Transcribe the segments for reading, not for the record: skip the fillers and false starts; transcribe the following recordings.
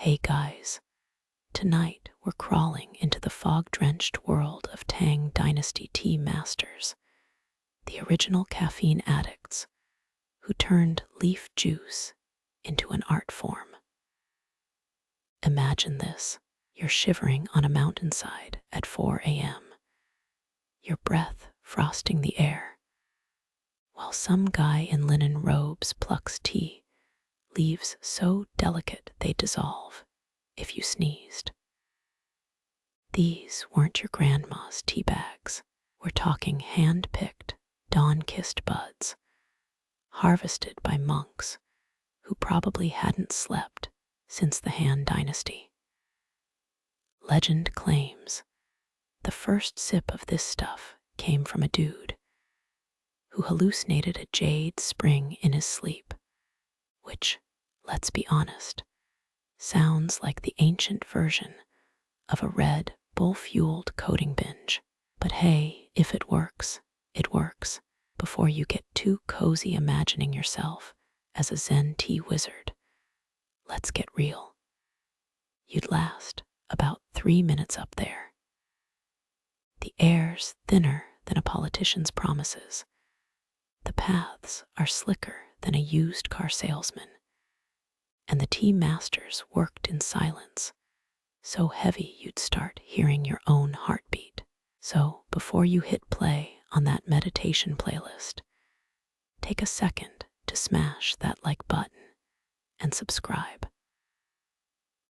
Hey guys, tonight we're crawling into the fog-drenched world of Tang Dynasty tea masters, the original caffeine addicts who turned leaf juice into an art form. Imagine this. You're shivering on a mountainside at 4 a.m., your breath frosting the air, while some guy in linen robes plucks tea, leaves so delicate they dissolve if you sneezed. These weren't your grandma's tea bags. We're talking hand-picked, dawn-kissed buds, harvested by monks who probably hadn't slept since the Han Dynasty. Legend claims the first sip of this stuff came from a dude who hallucinated a jade spring in his sleep, which, let's be honest, sounds like the ancient version of a red, bull-fueled coating binge. But hey, if it works, it works. Before you get too cozy imagining yourself as a Zen tea wizard, let's get real. You'd last about 3 minutes up there. The air's thinner than a politician's promises. The paths are slicker than a used car salesman. And the tea masters worked in silence, so heavy you'd start hearing your own heartbeat. So before you hit play on that meditation playlist, take a second to smash that like button and subscribe.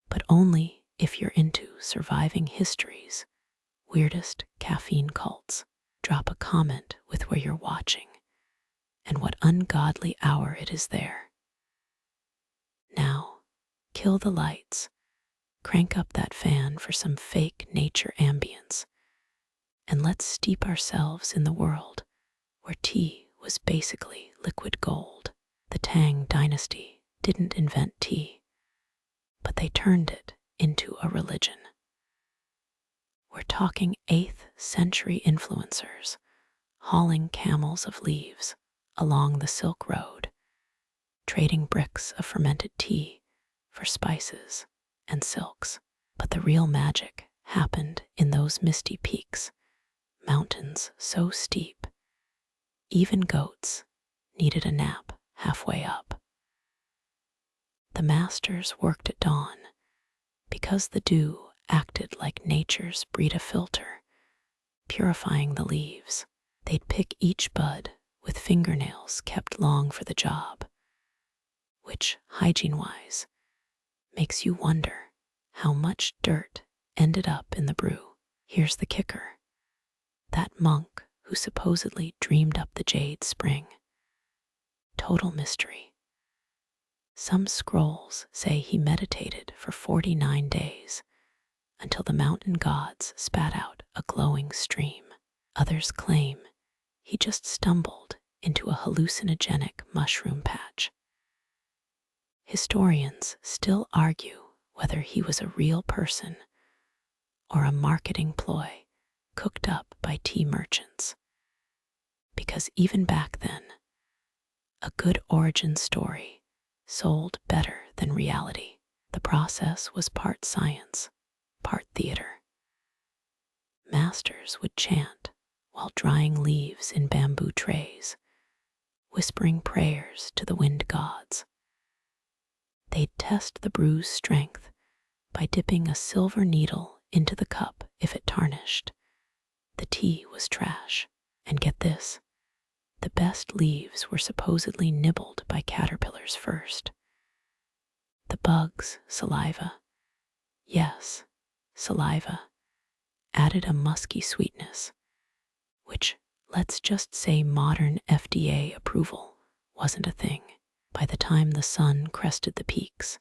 But only if you're into surviving history's weirdest caffeine cults. Drop a comment with where you're watching and what ungodly hour it is there. Now, kill the lights, crank up that fan for some fake nature ambience, and let's steep ourselves in the world where tea was basically liquid gold. The Tang Dynasty didn't invent tea, but they turned it into a religion. We're talking 8th century influencers hauling camels of leaves along the Silk Road, trading bricks of fermented tea for spices and silks. But the real magic happened in those misty peaks, mountains so steep, even goats needed a nap halfway up. The masters worked at dawn because the dew acted like nature's Brita filter, purifying the leaves. They'd pick each bud with fingernails kept long for the job, which, hygiene-wise, makes you wonder how much dirt ended up in the brew. Here's the kicker. That monk who supposedly dreamed up the jade spring. Total mystery. Some scrolls say he meditated for 49 days until the mountain gods spat out a glowing stream. Others claim he just stumbled into a hallucinogenic mushroom patch. Historians still argue whether he was a real person or a marketing ploy cooked up by tea merchants. Because even back then, a good origin story sold better than reality. The process was part science, part theater. Masters would chant while drying leaves in bamboo trays, whispering prayers to the wind gods. They'd test the brew's strength by dipping a silver needle into the cup. If it tarnished, the tea was trash. And get this, the best leaves were supposedly nibbled by caterpillars first. The bugs' saliva, yes, saliva, added a musky sweetness, which, let's just say modern FDA approval, wasn't a thing. By the time the sun crested the peaks,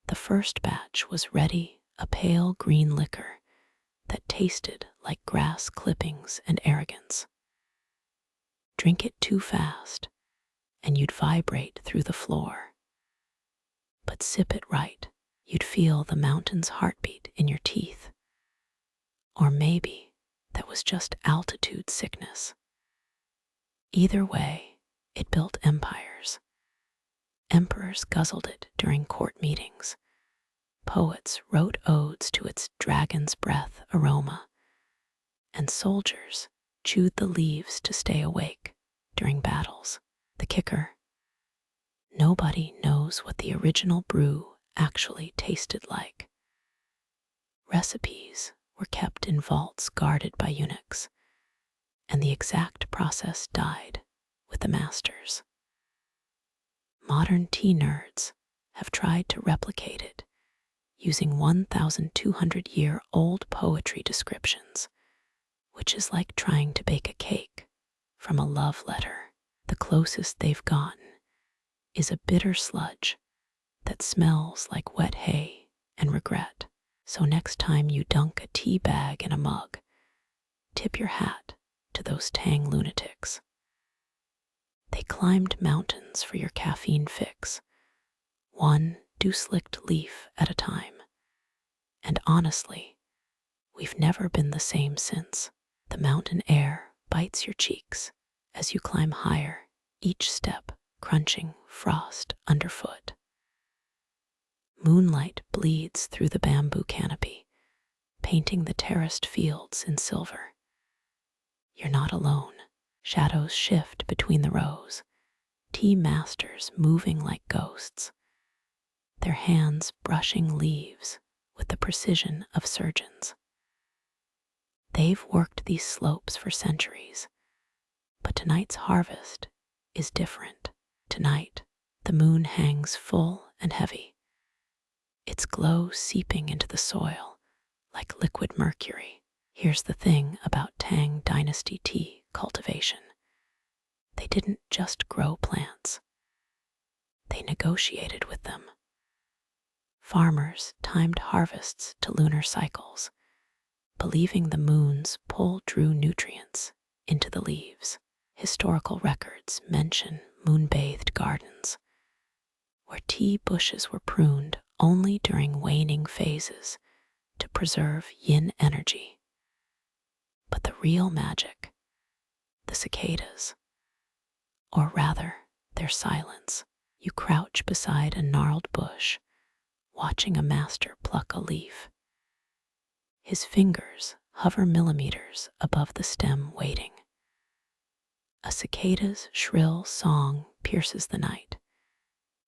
the first batch was ready, a pale green liquor that tasted like grass clippings and arrogance. Drink it too fast, and you'd vibrate through the floor. But sip it right, you'd feel the mountain's heartbeat in your teeth. Or maybe that was just altitude sickness. Either way, it built empires. Emperors guzzled it during court meetings, Poets wrote odes to its dragon's breath aroma, and soldiers chewed the leaves to stay awake during battles. The kicker: nobody knows what the original brew actually tasted like. Recipes were kept in vaults guarded by eunuchs, and the exact process died with the masters. Modern tea nerds have tried to replicate it using 1,200-year-old poetry descriptions, which is like trying to bake a cake from a love letter. The closest they've gotten is a bitter sludge that smells like wet hay and regret. So next time you dunk a tea bag in a mug, tip your hat to those Tang lunatics. They climbed mountains for your caffeine fix, one dew-slicked leaf at a time. And honestly, we've never been the same since. The mountain air bites your cheeks as you climb higher, each step crunching frost underfoot. Moonlight bleeds through the bamboo canopy, painting the terraced fields in silver. You're not alone. Shadows shift between the rows, tea masters moving like ghosts, their hands brushing leaves with the precision of surgeons. They've worked these slopes for centuries, but tonight's harvest is different. Tonight, the moon hangs full and heavy, its glow seeping into the soil like liquid mercury. Here's the thing about Tang Dynasty tea cultivation. They didn't just grow plants. They negotiated with them. Farmers timed harvests to lunar cycles, believing the moon's pull drew nutrients into the leaves. Historical records mention moon-bathed gardens, where tea bushes were pruned only during waning phases to preserve yin energy. But the real magic, the cicadas, or rather their silence. You crouch beside a gnarled bush, watching a master pluck a leaf. His fingers hover millimeters above the stem, waiting. A cicada's shrill song pierces the night.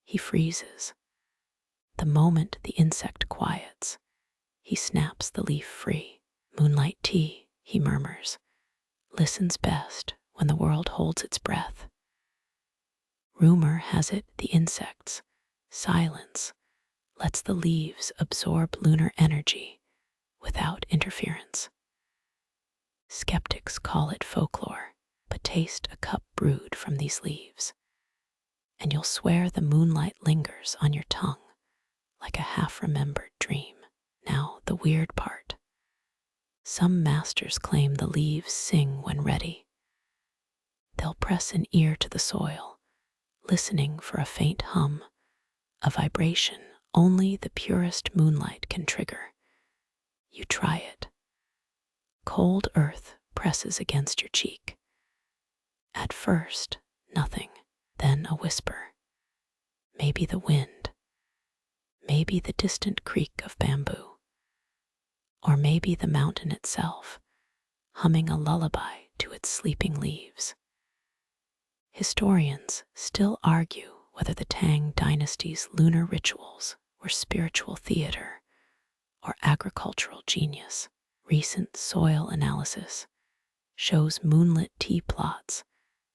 He freezes. The moment the insect quiets, he snaps the leaf free. Moonlight tea, he murmurs, listens best when the world holds its breath. Rumor has it the insect's silence lets the leaves absorb lunar energy without interference. Skeptics call it folklore, but taste a cup brewed from these leaves, and you'll swear the moonlight lingers on your tongue like a half-remembered dream. Now, the weird part. Some masters claim the leaves sing when ready. They'll press an ear to the soil, listening for a faint hum, a vibration only the purest moonlight can trigger. You try it. Cold earth presses against your cheek. At first, nothing, then a whisper. Maybe the wind. Maybe the distant creak of bamboo. Or maybe the mountain itself, humming a lullaby to its sleeping leaves. Historians still argue whether the Tang Dynasty's lunar rituals were spiritual theater or agricultural genius. Recent soil analysis shows moonlit tea plots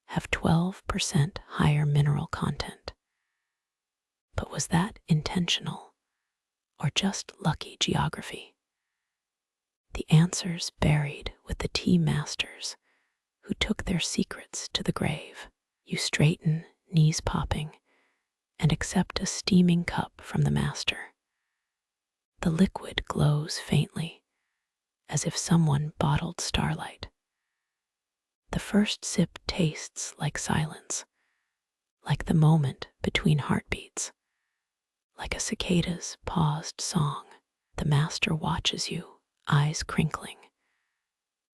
have 12% higher mineral content. But was that intentional or just lucky geography? The answer's buried with the tea masters who took their secrets to the grave. You straighten, knees popping, and accept a steaming cup from the master. The liquid glows faintly, as if someone bottled starlight. The first sip tastes like silence, like the moment between heartbeats, like a cicada's paused song. The master watches you, eyes crinkling.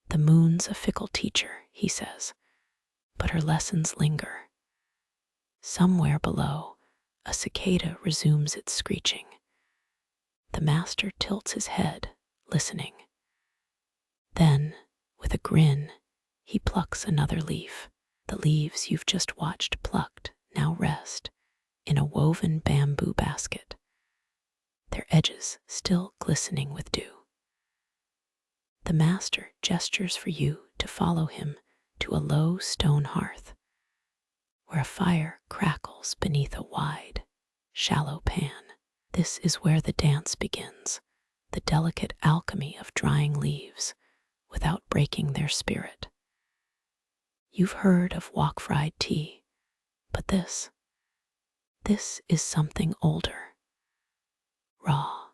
The moon's a fickle teacher, he says, but her lessons linger. Somewhere below, a cicada resumes its screeching. The master tilts his head, listening. Then, with a grin, he plucks another leaf. The leaves you've just watched plucked now rest in a woven bamboo basket, their edges still glistening with dew. The master gestures for you to follow him to a low stone hearth, where a fire crackles beneath a wide, shallow pan. This is where the dance begins, the delicate alchemy of drying leaves without breaking their spirit. You've heard of wok-fried tea, but this is something older, raw,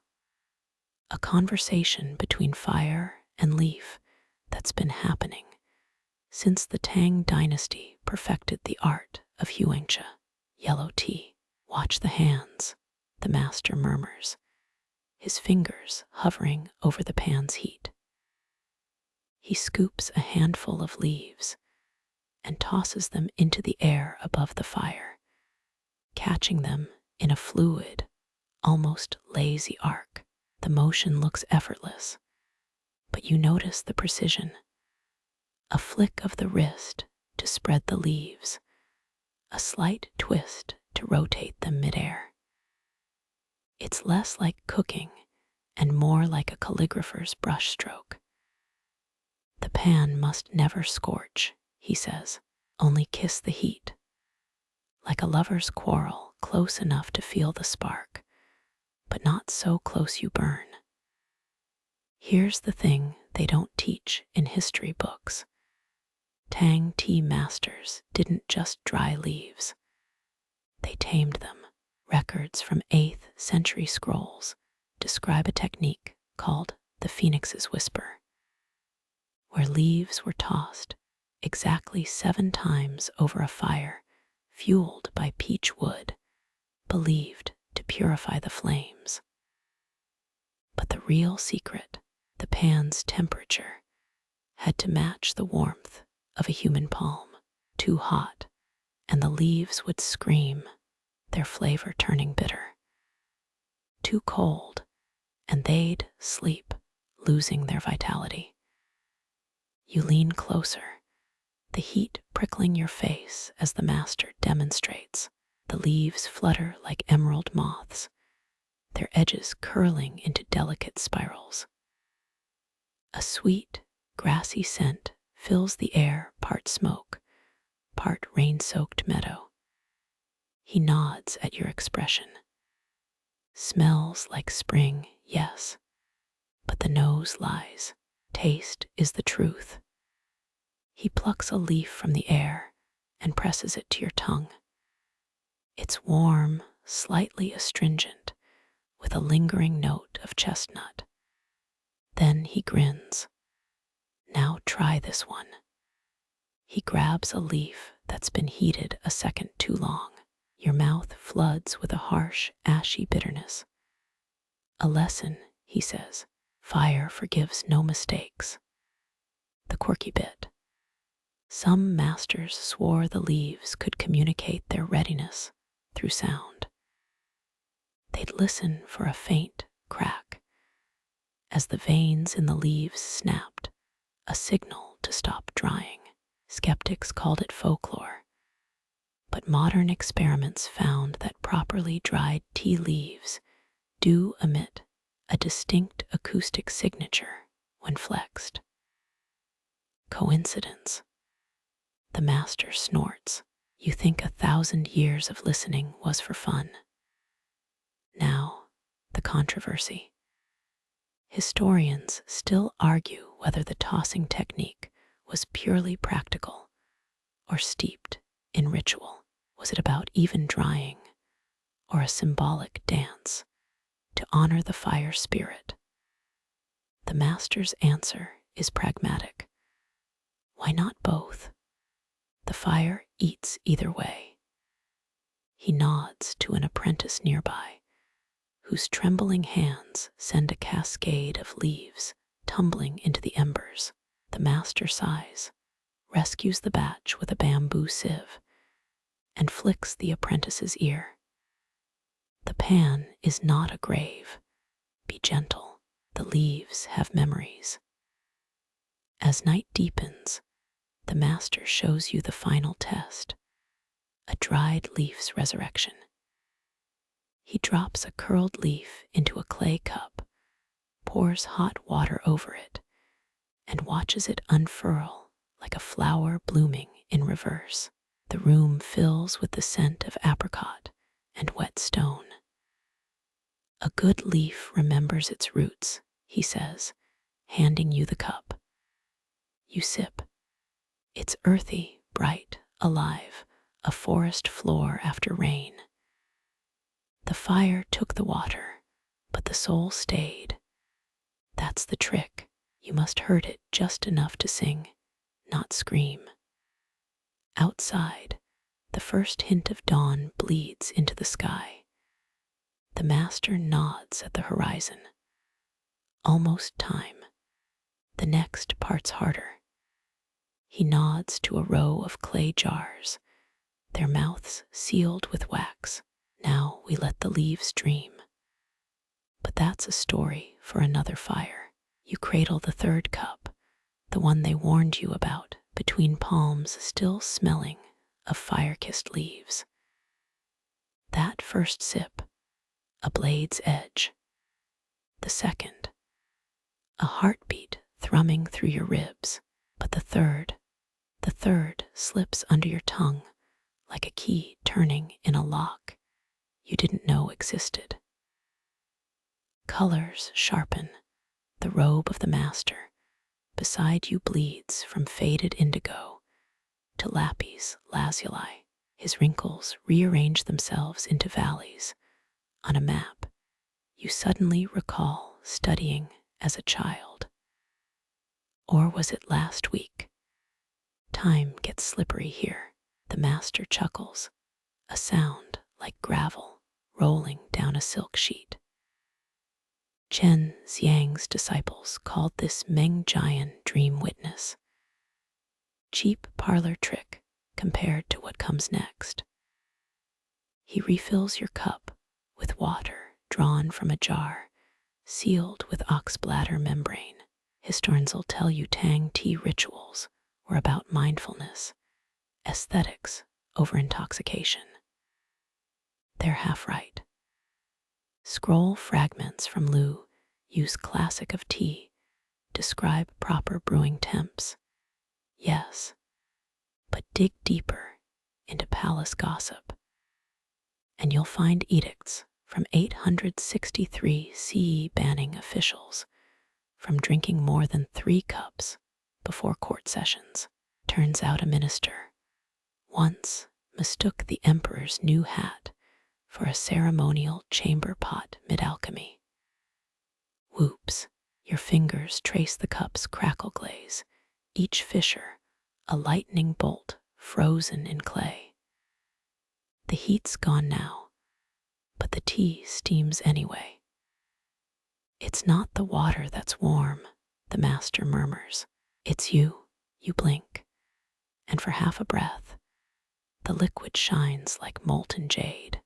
a conversation between fire and leaf that's been happening since the Tang Dynasty perfected the art of huangcha, yellow tea. Watch the hands, the master murmurs, his fingers hovering over the pan's heat. He scoops a handful of leaves and tosses them into the air above the fire, catching them in a fluid, almost lazy arc. The motion looks effortless, but you notice the precision. A flick of the wrist to spread the leaves, a slight twist to rotate them midair. It's less like cooking and more like a calligrapher's brushstroke. The pan must never scorch, he says, only kiss the heat. Like a lover's quarrel, close enough to feel the spark, but not so close you burn. Here's the thing they don't teach in history books. Tang tea masters didn't just dry leaves. They tamed them. Records from 8th century scrolls describe a technique called the Phoenix's Whisper, where leaves were tossed exactly 7 times over a fire fueled by peach wood, believed to purify the flames. But the real secret, the pan's temperature, had to match the warmth of a human palm. Too hot, and the leaves would scream, their flavor turning bitter. Too cold, and they'd sleep, losing their vitality. You lean closer, the heat prickling your face as the master demonstrates. The leaves flutter like emerald moths, their edges curling into delicate spirals. A sweet, grassy scent fills the air, part smoke, part rain-soaked meadow. He nods at your expression. Smells like spring, yes, but the nose lies. Taste is the truth. He plucks a leaf from the air and presses it to your tongue. It's warm, slightly astringent, with a lingering note of chestnut. Then he grins. Now try this one. He grabs a leaf that's been heated a second too long. Your mouth floods with a harsh, ashy bitterness. A lesson, he says. Fire forgives no mistakes. The quirky bit. Some masters swore the leaves could communicate their readiness through sound. They'd listen for a faint crack as the veins in the leaves snapped, a signal to stop drying. Skeptics called it folklore, but modern experiments found that properly dried tea leaves do emit a distinct acoustic signature when flexed. Coincidence? The master snorts. You think 1,000 years of listening was for fun. Now, the controversy. Historians still argue whether the tossing technique was purely practical or steeped in ritual. Was it about even drying or a symbolic dance to honor the fire spirit? The master's answer is pragmatic. Why not both? The fire eats either way. He nods to an apprentice nearby, whose trembling hands send a cascade of leaves tumbling into the embers. The master sighs, rescues the batch with a bamboo sieve, and flicks the apprentice's ear. The pan is not a grave. Be gentle. The leaves have memories. As night deepens, the master shows you the final test, a dried leaf's resurrection. He drops a curled leaf into a clay cup, pours hot water over it, and watches it unfurl like a flower blooming in reverse. The room fills with the scent of apricot and wet stone. A good leaf remembers its roots, he says, handing you the cup. You sip. It's earthy, bright, alive, a forest floor after rain. The fire took the water, but the soul stayed. That's the trick. You must hurt it just enough to sing, not scream. Outside, the first hint of dawn bleeds into the sky. The master nods at the horizon. Almost time. The next part's harder. He nods to a row of clay jars, their mouths sealed with wax. Now we let the leaves dream. But that's a story for another fire. You cradle the third cup, the one they warned you about, between palms still smelling of fire-kissed leaves. That first sip, a blade's edge. The second, a heartbeat thrumming through your ribs. But the third slips under your tongue like a key turning in a lock you didn't know existed. Colors sharpen. The robe of the master beside you bleeds from faded indigo to lapis lazuli. His wrinkles rearrange themselves into valleys on a map you suddenly recall studying as a child. Or was it last week? Time gets slippery here. The master chuckles, a sound like gravel rolling down a silk sheet. Chen Xiang's disciples called this Meng-Jian dream witness. Cheap parlor trick compared to what comes next. He refills your cup with water drawn from a jar, sealed with ox bladder membrane. Historians will tell you Tang tea rituals were about mindfulness, aesthetics over intoxication. They're half right. Scroll fragments from Lu use classic of tea, describe proper brewing temps. Yes, but dig deeper into palace gossip, and you'll find edicts from 863 CE banning officials from drinking more than 3 cups before court sessions. Turns out a minister once mistook the emperor's new hat for a ceremonial chamber pot mid-alchemy. Whoops, your fingers trace the cup's crackle glaze, each fissure a lightning bolt frozen in clay. The heat's gone now, but the tea steams anyway. It's not the water that's warm, the master murmurs. It's you blink, and for half a breath, the liquid shines like molten jade.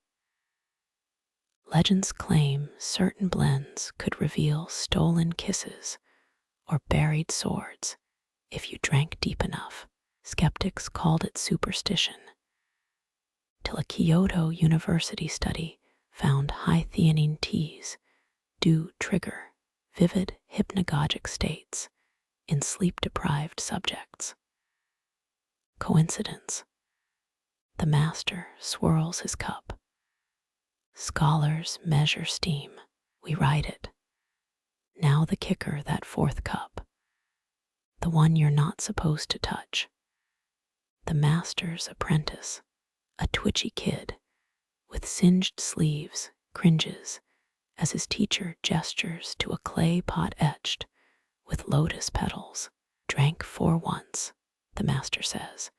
Legends claim certain blends could reveal stolen kisses or buried swords if you drank deep enough. Skeptics called it superstition, till a Kyoto University study found high theanine teas do trigger vivid hypnagogic states in sleep-deprived subjects. Coincidence? The master swirls his cup. Scholars measure steam. We ride it. Now the kicker, that fourth cup. The one you're not supposed to touch. The master's apprentice, a twitchy kid with singed sleeves, cringes as his teacher gestures to a clay pot etched with lotus petals. Drank 4 once, the master says,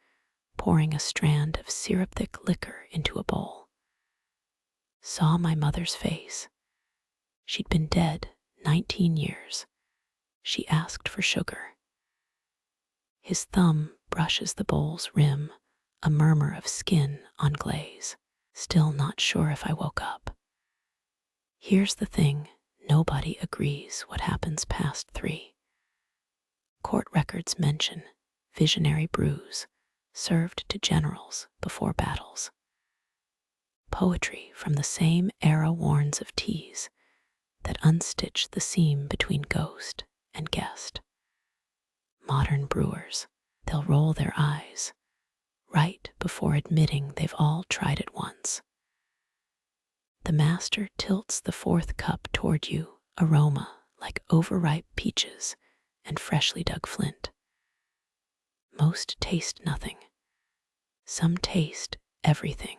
pouring a strand of syrup-thick liquor into a bowl. Saw my mother's face. She'd been dead 19 years. She asked for sugar. His thumb brushes the bowl's rim, a murmur of skin on glaze. Still not sure if I woke up. Here's the thing, Nobody agrees what happens past 3. Court records mention visionary brews served to generals before battles. Poetry from the same era warns of teas that unstitch the seam between ghost and guest. Modern brewers, they'll roll their eyes right before admitting they've all tried it once. The master tilts the 4th cup toward you, aroma like overripe peaches and freshly dug flint. Most taste nothing. Some taste everything.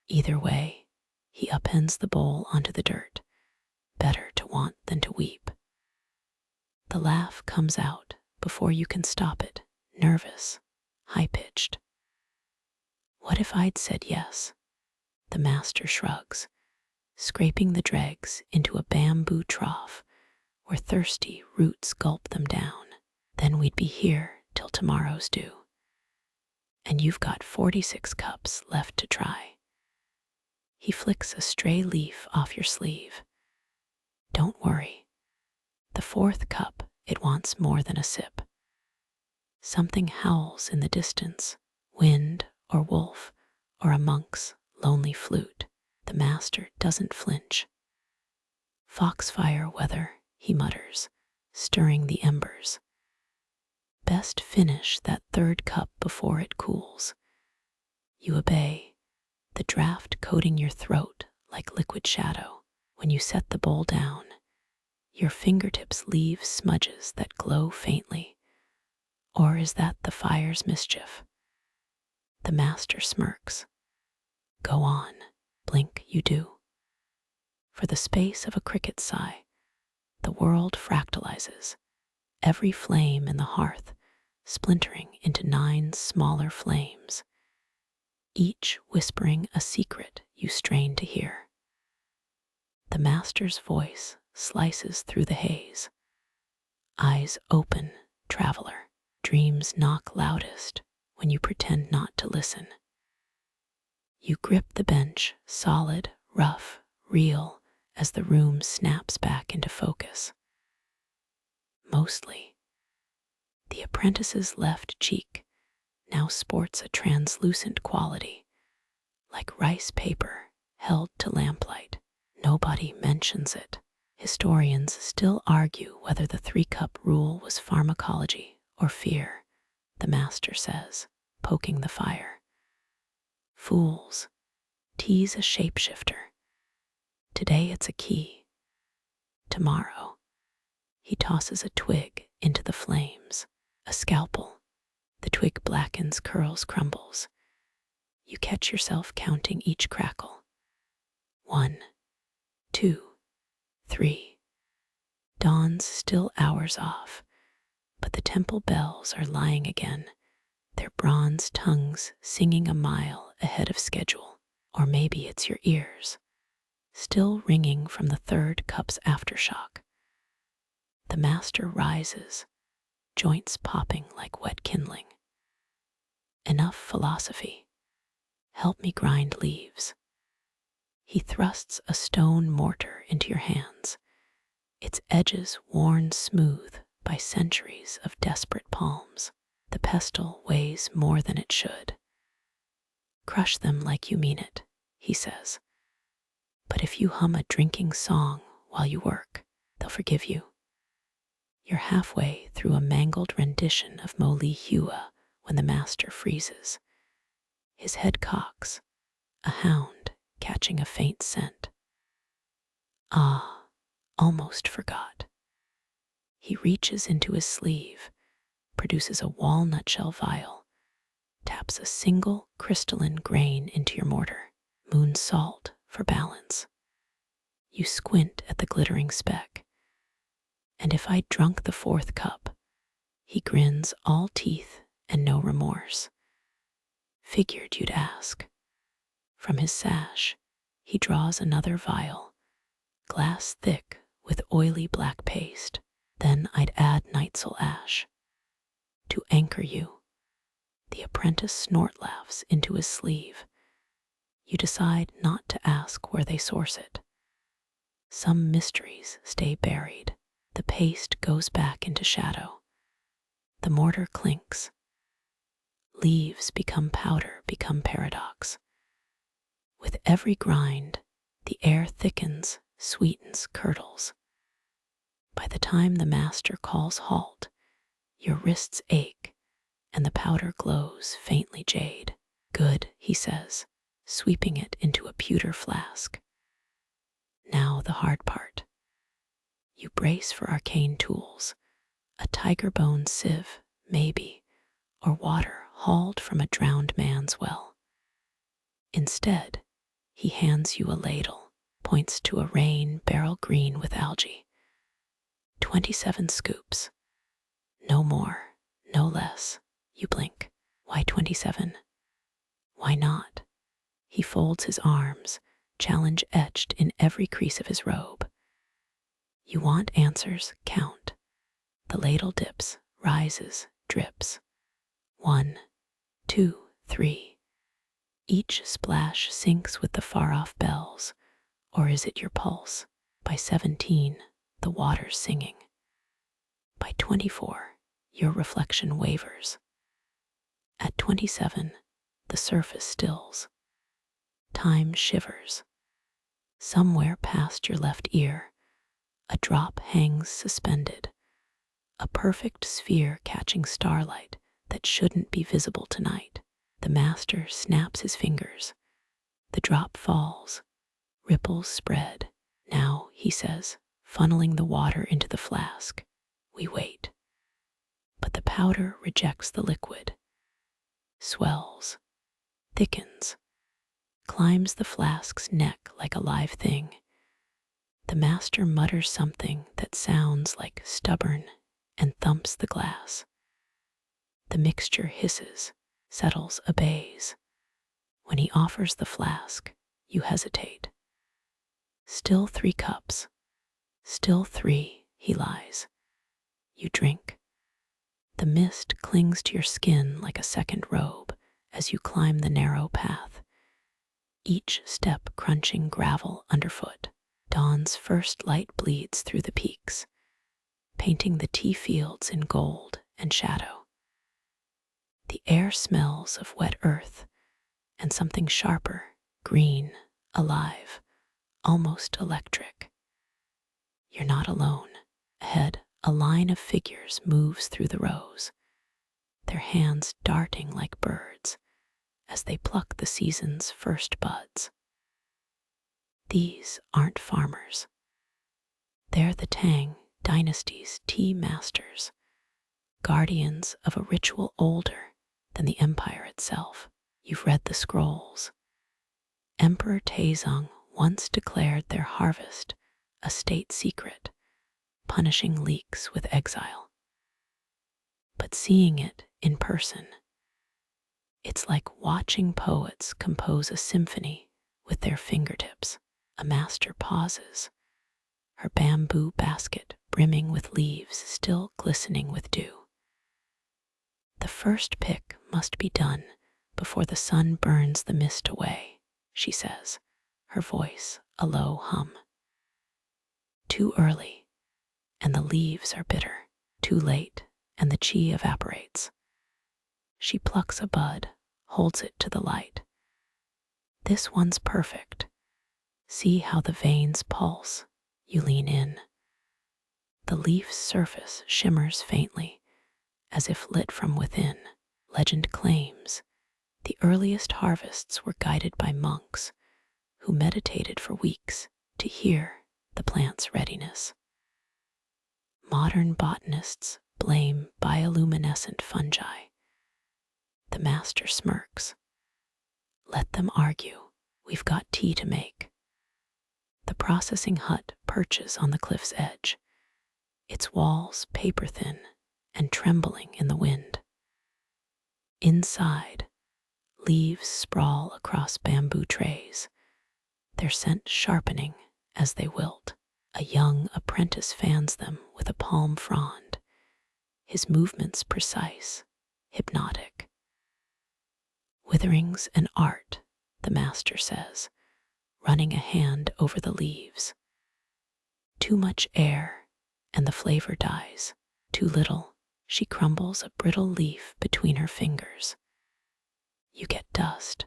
Either way, he upends the bowl onto the dirt. Better to want than to weep. The laugh comes out before you can stop it, nervous, high-pitched. What if I'd said yes? The master shrugs, scraping the dregs into a bamboo trough where thirsty roots gulp them down. Then we'd be here till tomorrow's due. And you've got 46 cups left to try. He flicks a stray leaf off your sleeve. Don't worry. The 4th cup, it wants more than a sip. Something howls in the distance, wind or wolf or a monk's lonely flute. The master doesn't flinch. Foxfire weather, he mutters, stirring the embers. Best finish that 3rd cup before it cools. You obey, the draft coating your throat like liquid shadow. When you set the bowl down, your fingertips leave smudges that glow faintly. Or is that the fire's mischief? The master smirks. Go on, blink you do. For the space of a cricket's sigh, the world fractalizes, every flame in the hearth splintering into 9 smaller flames, each whispering a secret you strain to hear. The master's voice slices through the haze. Eyes open, traveler. Dreams knock loudest when you pretend not to listen. You grip the bench, solid, rough, real, as the room snaps back into focus. Mostly, the apprentice's left cheek now sports a translucent quality, like rice paper held to lamplight. Nobody mentions it. Historians still argue whether the 3-cup rule was pharmacology or fear, the master says, poking the fire. Fools, tea's a shapeshifter. Today it's a key. Tomorrow, he tosses a twig into the flames. A scalpel. The twig blackens, curls, crumbles. You catch yourself counting each crackle. 1, 2, 3. Dawn's still hours off, but the temple bells are lying again, their bronze tongues singing a mile ahead of schedule. Or maybe it's your ears, still ringing from the 3rd cup's aftershock. The master rises, joints popping like wet kindling. Enough philosophy. Help me grind leaves. He thrusts a stone mortar into your hands, its edges worn smooth by centuries of desperate palms. The pestle weighs more than it should. Crush them like you mean it, he says. But if you hum a drinking song while you work, they'll forgive you. You're halfway through a mangled rendition of Moli Hua when the master freezes. His head cocks, a hound catching a faint scent. Ah, almost forgot. He reaches into his sleeve, produces a walnut shell vial, taps a single crystalline grain into your mortar, moon salt for balance. You squint at the glittering speck. And if I'd drunk the 4th cup, he grins all teeth and no remorse. Figured you'd ask. From his sash, he draws another vial, glass thick with oily black paste. Then I'd add nightsel ash. To anchor you, the apprentice snort laughs into his sleeve. You decide not to ask where they source it. Some mysteries stay buried. The paste goes back into shadow. The mortar clinks. Leaves become powder, become paradox. With every grind, the air thickens, sweetens, curdles. By the time the master calls halt, your wrists ache, and the powder glows faintly jade. Good, he says, sweeping it into a pewter flask. Now the hard part. You brace for arcane tools, a tiger bone sieve, maybe, or water hauled from a drowned man's well. Instead, he hands you a ladle, points to a rain barrel green with algae. 27 scoops. No more, no less. You blink. Why 27? Why not? He folds his arms, challenge etched in every crease of his robe. You want answers? Count. The ladle dips, rises, drips. 1, 2, 3. Each splash syncs with the far-off bells, or is it your pulse? By 17, the water's singing. By 24, your reflection wavers. At 27, the surface stills. Time shivers. Somewhere past your left ear, a drop hangs suspended, a perfect sphere catching starlight that shouldn't be visible tonight. The master snaps his fingers. The drop falls. Ripples spread. Now, he says, funneling the water into the flask. We wait. But the powder rejects the liquid. Swells. Thickens. Climbs the flask's neck like a live thing. The master mutters something that sounds like stubborn and thumps the glass. The mixture hisses, settles, obeys. When he offers the flask, you hesitate. Still 3 cups. Still 3, he lies. You drink. The mist clings to your skin like a second robe as you climb the narrow path. Each step crunching gravel underfoot. Dawn's first light bleeds through the peaks, painting the tea fields in gold and shadow. The air smells of wet earth and something sharper, green, alive, almost electric. You're not alone. Ahead, a line of figures moves through the rows, their hands darting like birds as they pluck the season's first buds. These aren't farmers. They're the Tang Dynasty's tea masters, guardians of a ritual older than the empire itself. You've read the scrolls. Emperor Taizong once declared their harvest a state secret, punishing leaks with exile. But seeing it in person, it's like watching poets compose a symphony with their fingertips. A master pauses, her bamboo basket brimming with leaves still glistening with dew. The first pick must be done before the sun burns the mist away, she says, her voice a low hum. Too early, and the leaves are bitter. Too late, and the chi evaporates. She plucks a bud, holds it to the light. This one's perfect. See how the veins pulse. You lean in. The leaf's surface shimmers faintly, as if lit from within. Legend claims the earliest harvests were guided by monks who meditated for weeks to hear the plant's readiness. Modern botanists blame bioluminescent fungi. The master smirks. Let them argue. We've got tea to make. The processing hut perches on the cliff's edge, its walls paper-thin and trembling in the wind. Inside, leaves sprawl across bamboo trays, their scent sharpening as they wilt. A young apprentice fans them with a palm frond, his movements precise, hypnotic. Withering's an art, the master says, running a hand over the leaves. Too much air, and the flavor dies. Too little, she crumbles a brittle leaf between her fingers. You get dust.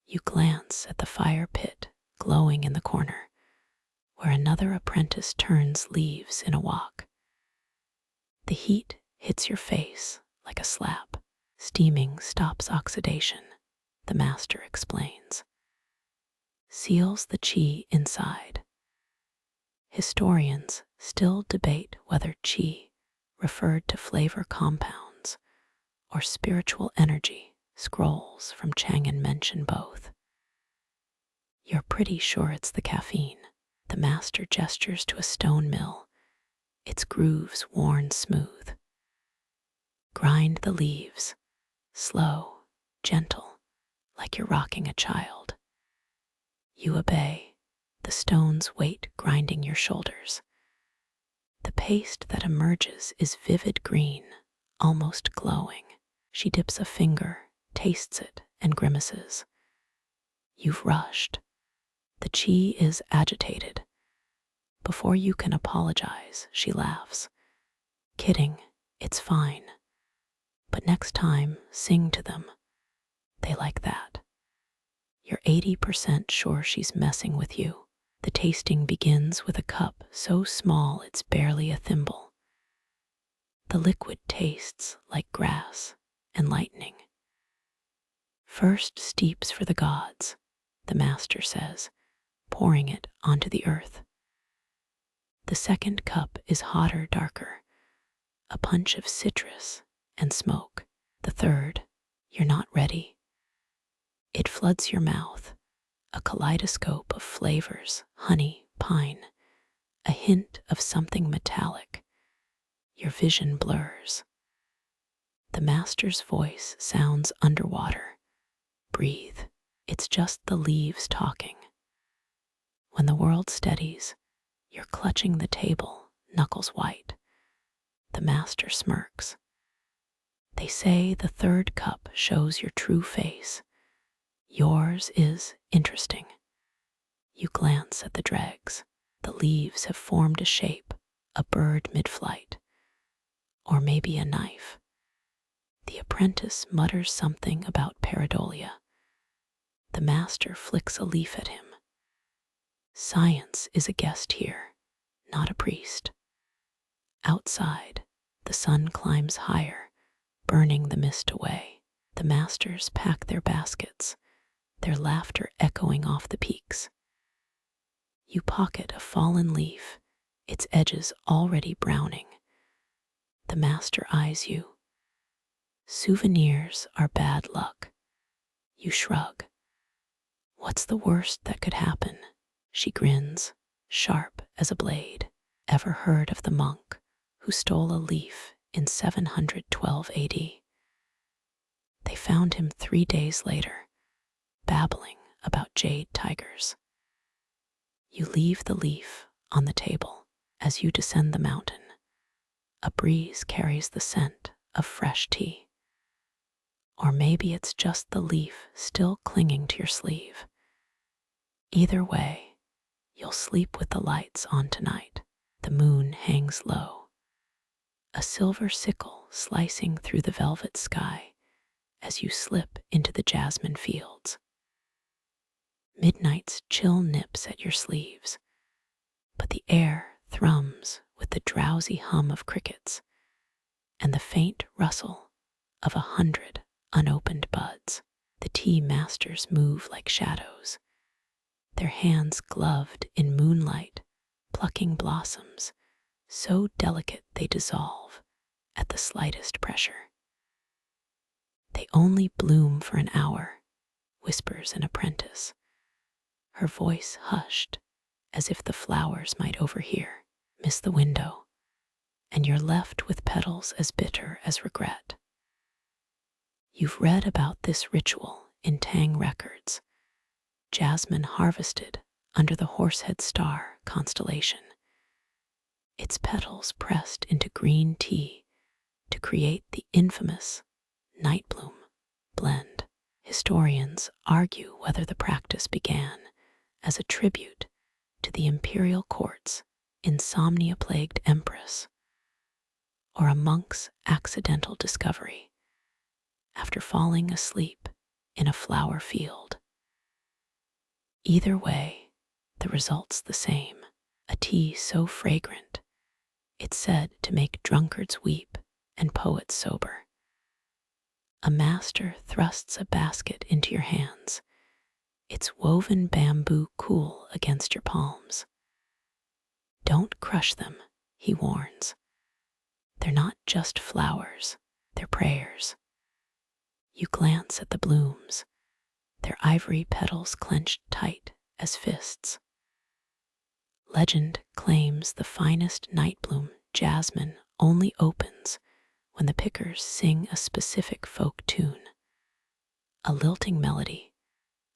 You glance at the fire pit glowing in the corner, where another apprentice turns leaves in a wok. The heat hits your face like a slap. Steaming stops oxidation, the master explains. Seals the qi inside. Historians still debate whether qi referred to flavor compounds or spiritual energy. Scrolls from Chang'an mention both. You're pretty sure it's the caffeine. The master gestures to a stone mill, its grooves worn smooth. Grind the leaves, slow, gentle, like you're rocking a child. You obey, the stone's weight grinding your shoulders. The paste that emerges is vivid green, almost glowing. She dips a finger, tastes it, and grimaces. You've rushed. The qi is agitated. Before you can apologize, she laughs. Kidding, it's fine. But next time, sing to them. They like that. You're 80% sure she's messing with you. The tasting begins with a cup so small it's barely a thimble. The liquid tastes like grass and lightning. First steeps for the gods, the master says, pouring it onto the earth. The second cup is hotter, darker, a punch of citrus and smoke. The third, you're not ready. It floods your mouth, a kaleidoscope of flavors, honey, pine, a hint of something metallic. Your vision blurs. The master's voice sounds underwater. Breathe. It's just the leaves talking. When the world steadies, you're clutching the table, knuckles white. The master smirks. They say the third cup shows your true face. Yours is interesting. You glance at the dregs. The leaves have formed a shape, a bird mid-flight, or maybe a knife. The apprentice mutters something about pareidolia. The master flicks a leaf at him. Science is a guest here, not a priest. Outside, the sun climbs higher, burning the mist away. The masters pack their baskets, their laughter echoing off the peaks. You pocket a fallen leaf, its edges already browning. The master eyes you. Souvenirs are bad luck. You shrug. What's the worst that could happen? She grins, sharp as a blade. Ever heard of the monk who stole a leaf in 712 AD? They found him 3 days later, babbling about jade tigers. You leave the leaf on the table as you descend the mountain. A breeze carries the scent of fresh tea. Or maybe it's just the leaf still clinging to your sleeve. Either way, you'll sleep with the lights on tonight. The moon hangs low, a silver sickle slicing through the velvet sky as you slip into the jasmine fields. Midnight's chill nips at your sleeves, but the air thrums with the drowsy hum of crickets and the faint rustle of 100 unopened buds. The tea masters move like shadows, their hands gloved in moonlight, plucking blossoms so delicate they dissolve at the slightest pressure. They only bloom for an hour, whispers an apprentice, her voice hushed as if the flowers might overhear. Miss the window, and you're left with petals as bitter as regret. You've read about this ritual in Tang records, jasmine harvested under the Horsehead Star constellation, its petals pressed into green tea to create the infamous night bloom blend. Historians argue whether the practice began as a tribute to the imperial court's insomnia-plagued empress, or a monk's accidental discovery after falling asleep in a flower field. Either way, the result's the same. A tea so fragrant, it's said to make drunkards weep and poets sober. A master thrusts a basket into your hands, its woven bamboo cool against your palms. Don't crush them, he warns. They're not just flowers, they're prayers. You glance at the blooms, their ivory petals clenched tight as fists. Legend claims the finest night bloom, jasmine, only opens when the pickers sing a specific folk tune, a lilting melody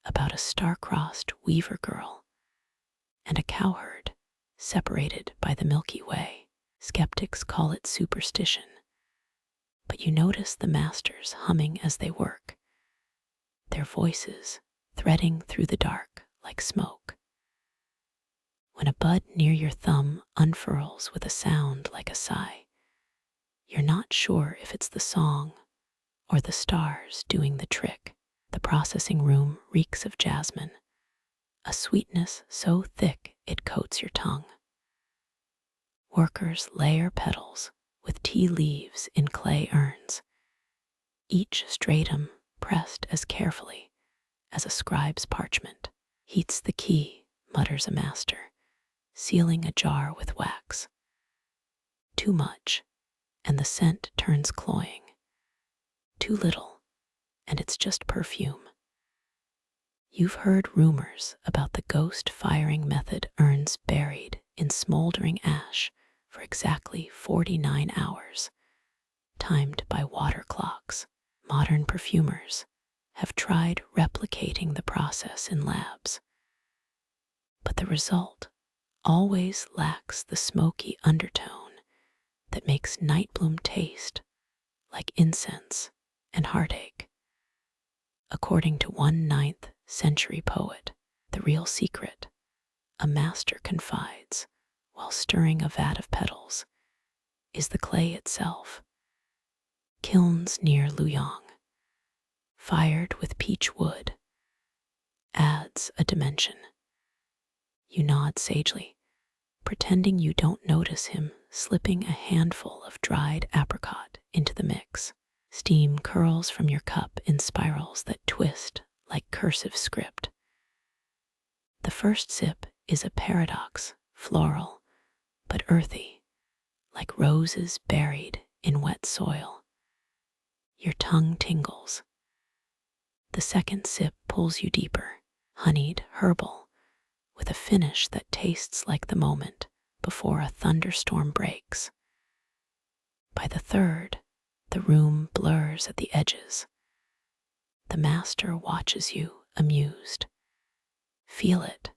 about a star-crossed weaver girl and a cowherd separated by the Milky Way. Skeptics call it superstition, but you notice the masters humming as they work, their voices threading through the dark like smoke. When a bud near your thumb unfurls with a sound like a sigh, you're not sure if it's the song or the stars doing the trick. The processing room reeks of jasmine, a sweetness so thick it coats your tongue. Workers layer petals with tea leaves in clay urns, each stratum pressed as carefully as a scribe's parchment. Heats the key, mutters a master, sealing a jar with wax. Too much, and the scent turns cloying. Too little, and it's just perfume. You've heard rumors about the ghost firing method, urns buried in smoldering ash for exactly 49 hours, timed by water clocks. Modern perfumers have tried replicating the process in labs, but the result always lacks the smoky undertone that makes night bloom taste like incense and heartache. According to one 9th century poet, the real secret, a master confides while stirring a vat of petals, is the clay itself. Kilns near Luyang, fired with peach wood, adds a dimension. You nod sagely, pretending you don't notice him slipping a handful of dried apricot into the mix. Steam curls from your cup in spirals that twist like cursive script. The first sip is a paradox, floral, but earthy, like roses buried in wet soil. Your tongue tingles. The second sip pulls you deeper, honeyed, herbal, with a finish that tastes like the moment before a thunderstorm breaks. By the third, the room blurs at the edges. The master watches you, amused. Feel it.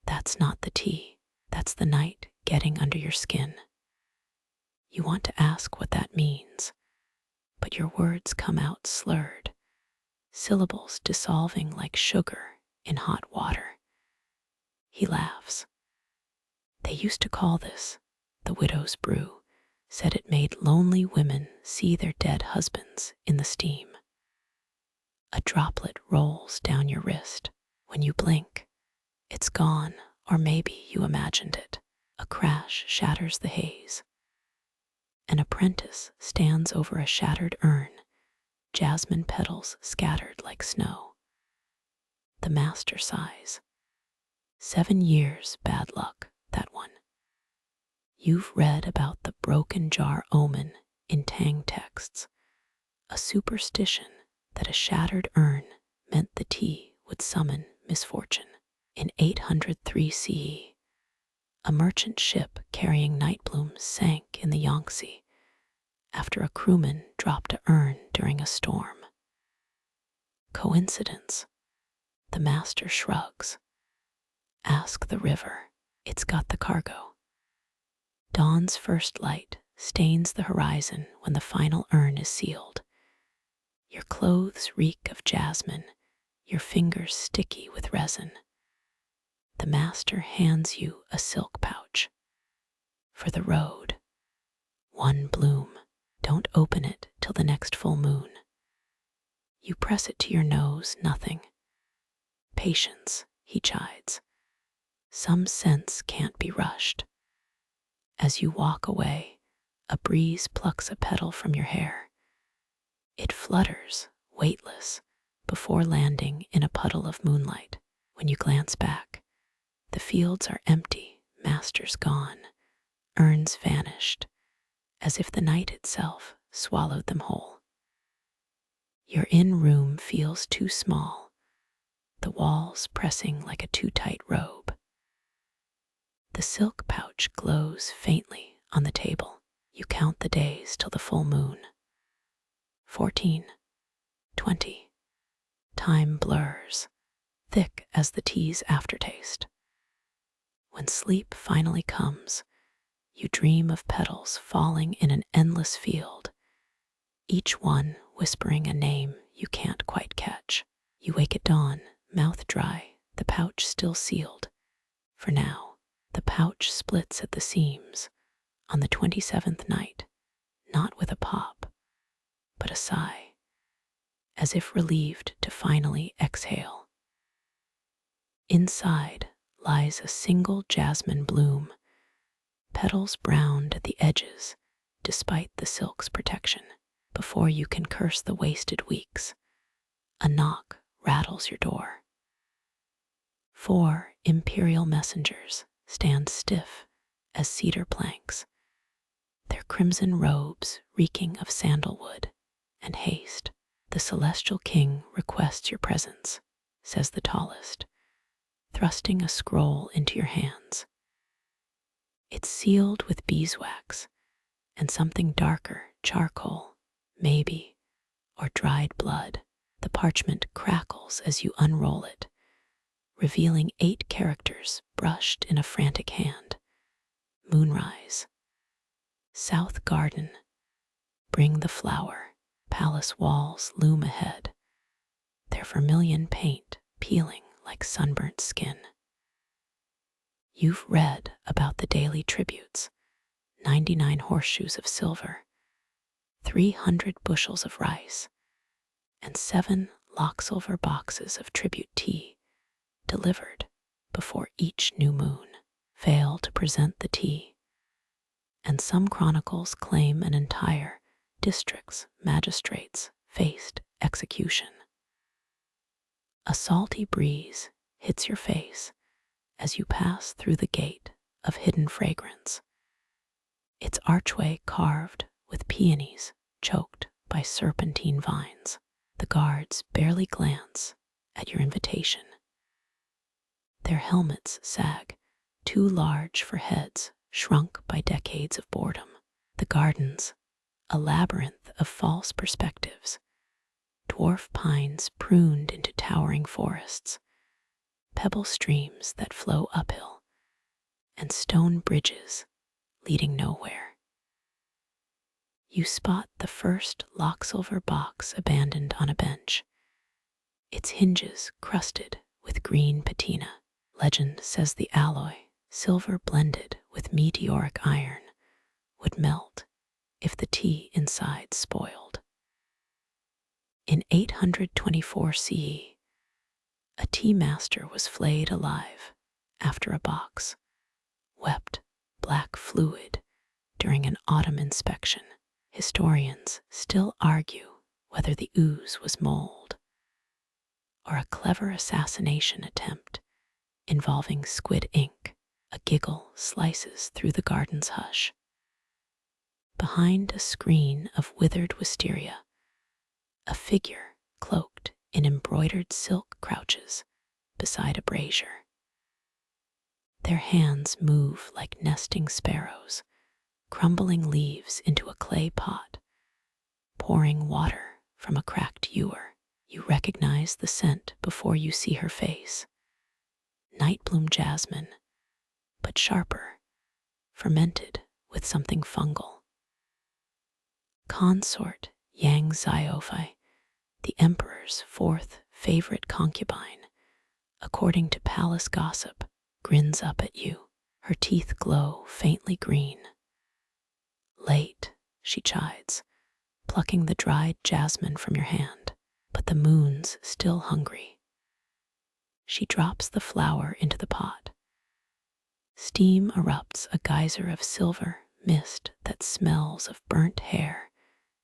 That's not the tea. That's the night getting under your skin. You want to ask what that means, but your words come out slurred, syllables dissolving like sugar in hot water. He laughs. They used to call this the widow's brew, said it made lonely women see their dead husbands in the steam. A droplet rolls down your wrist. When you blink, it's gone, or maybe you imagined it. A crash shatters the haze. An apprentice stands over a shattered urn, jasmine petals scattered like snow. The master sighs. 7 years bad luck, that one. You've read about the broken jar omen in Tang texts, a superstition that a shattered urn meant the tea would summon misfortune. In 803 CE, a merchant ship carrying night blooms sank in the Yangtze after a crewman dropped an urn during a storm. Coincidence? The master shrugs. Ask the river, it's got the cargo. Dawn's first light stains the horizon when the final urn is sealed. Your clothes reek of jasmine, your fingers sticky with resin. The master hands you a silk pouch. for the road. One bloom. Don't open it till the next full moon. You press it to your nose, nothing. Patience, he chides. Some scents can't be rushed. As you walk away, a breeze plucks a petal from your hair. It flutters, weightless, before landing in a puddle of moonlight. When you glance back, the fields are empty, masters gone, urns vanished, as if the night itself swallowed them whole. Your in-room feels too small, the walls pressing like a too tight robe. The silk pouch glows faintly on the table. You count the days till the full moon. 14, 20. Time blurs, thick as the tea's aftertaste. When sleep finally comes, you dream of petals falling in an endless field, each one whispering a name you can't quite catch. You wake at dawn, mouth dry, the pouch still sealed. For now, the pouch splits at the seams on the 27th night, not with a pop, but a sigh, as if relieved to finally exhale. Inside lies a single jasmine bloom, petals browned at the edges despite the silk's protection. Before you can curse the wasted weeks, a knock rattles your door. 4 imperial messengers stand stiff as cedar planks, their crimson robes reeking of sandalwood and haste. The celestial king requests your presence, says the tallest, thrusting a scroll into your hands. It's sealed with beeswax and something darker, charcoal, maybe, or dried blood. The parchment crackles as you unroll it, revealing 8 characters brushed in a frantic hand. Moonrise. South garden. Bring the flower. Palace walls loom ahead, their vermilion paint peeling like sunburnt skin. You've read about the daily tributes, 99 horseshoes of silver, 300 bushels of rice, and 7 lock-silver boxes of tribute tea delivered before each new moon. Fail to present the tea, and some chronicles claim an entire district's magistrates faced execution. A salty breeze hits your face as you pass through the gate of hidden fragrance, its archway carved with peonies choked by serpentine vines. The guards barely glance at your invitation. Their helmets sag, too large for heads shrunk by decades of boredom. The gardens, a labyrinth of false perspectives, dwarf pines pruned into towering forests, pebble streams that flow uphill, and stone bridges leading nowhere. You spot the first lock-silver box abandoned on a bench, its hinges crusted with green patina. Legend says the alloy, silver blended with meteoric iron, would melt if the tea inside spoiled. In 824 CE, a tea master was flayed alive after a box wept black fluid during an autumn inspection. Historians still argue whether the ooze was mold or a clever assassination attempt involving squid ink. A giggle slices through the garden's hush. Behind a screen of withered wisteria, a figure cloaked in embroidered silk crouches beside a brazier. Their hands move like nesting sparrows, crumbling leaves into a clay pot, pouring water from a cracked ewer. You recognize the scent before you see her face. Nightbloom jasmine, but sharper, fermented with something fungal. Consort Yang Xiaofei, the emperor's 4th favorite concubine, according to palace gossip, grins up at you. Her teeth glow faintly green. Late, she chides, plucking the dried jasmine from your hand, but the moon's still hungry. She drops the flower into the pot. Steam erupts, a geyser of silver mist that smells of burnt hair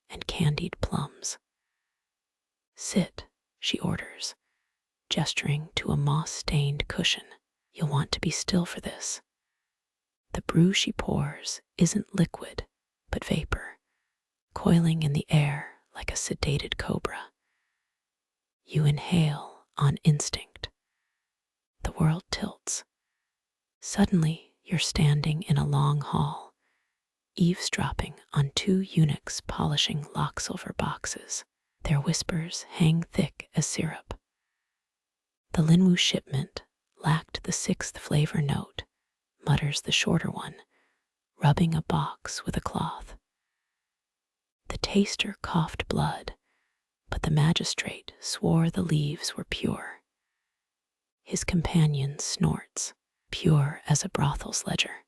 and candied plums. Sit, she orders, gesturing to a moss-stained cushion. You'll want to be still for this. The brew she pours isn't liquid, but vapor, coiling in the air like a sedated cobra. You inhale on instinct. The world tilts. Suddenly, you're standing in a long hall, eavesdropping on two eunuchs polishing lock silver boxes. Their whispers hang thick as syrup. The Linwu shipment lacked the sixth flavor note, mutters the shorter one, rubbing a box with a cloth. The taster coughed blood, but the magistrate swore the leaves were pure. His companion snorts, pure as a brothel's ledger.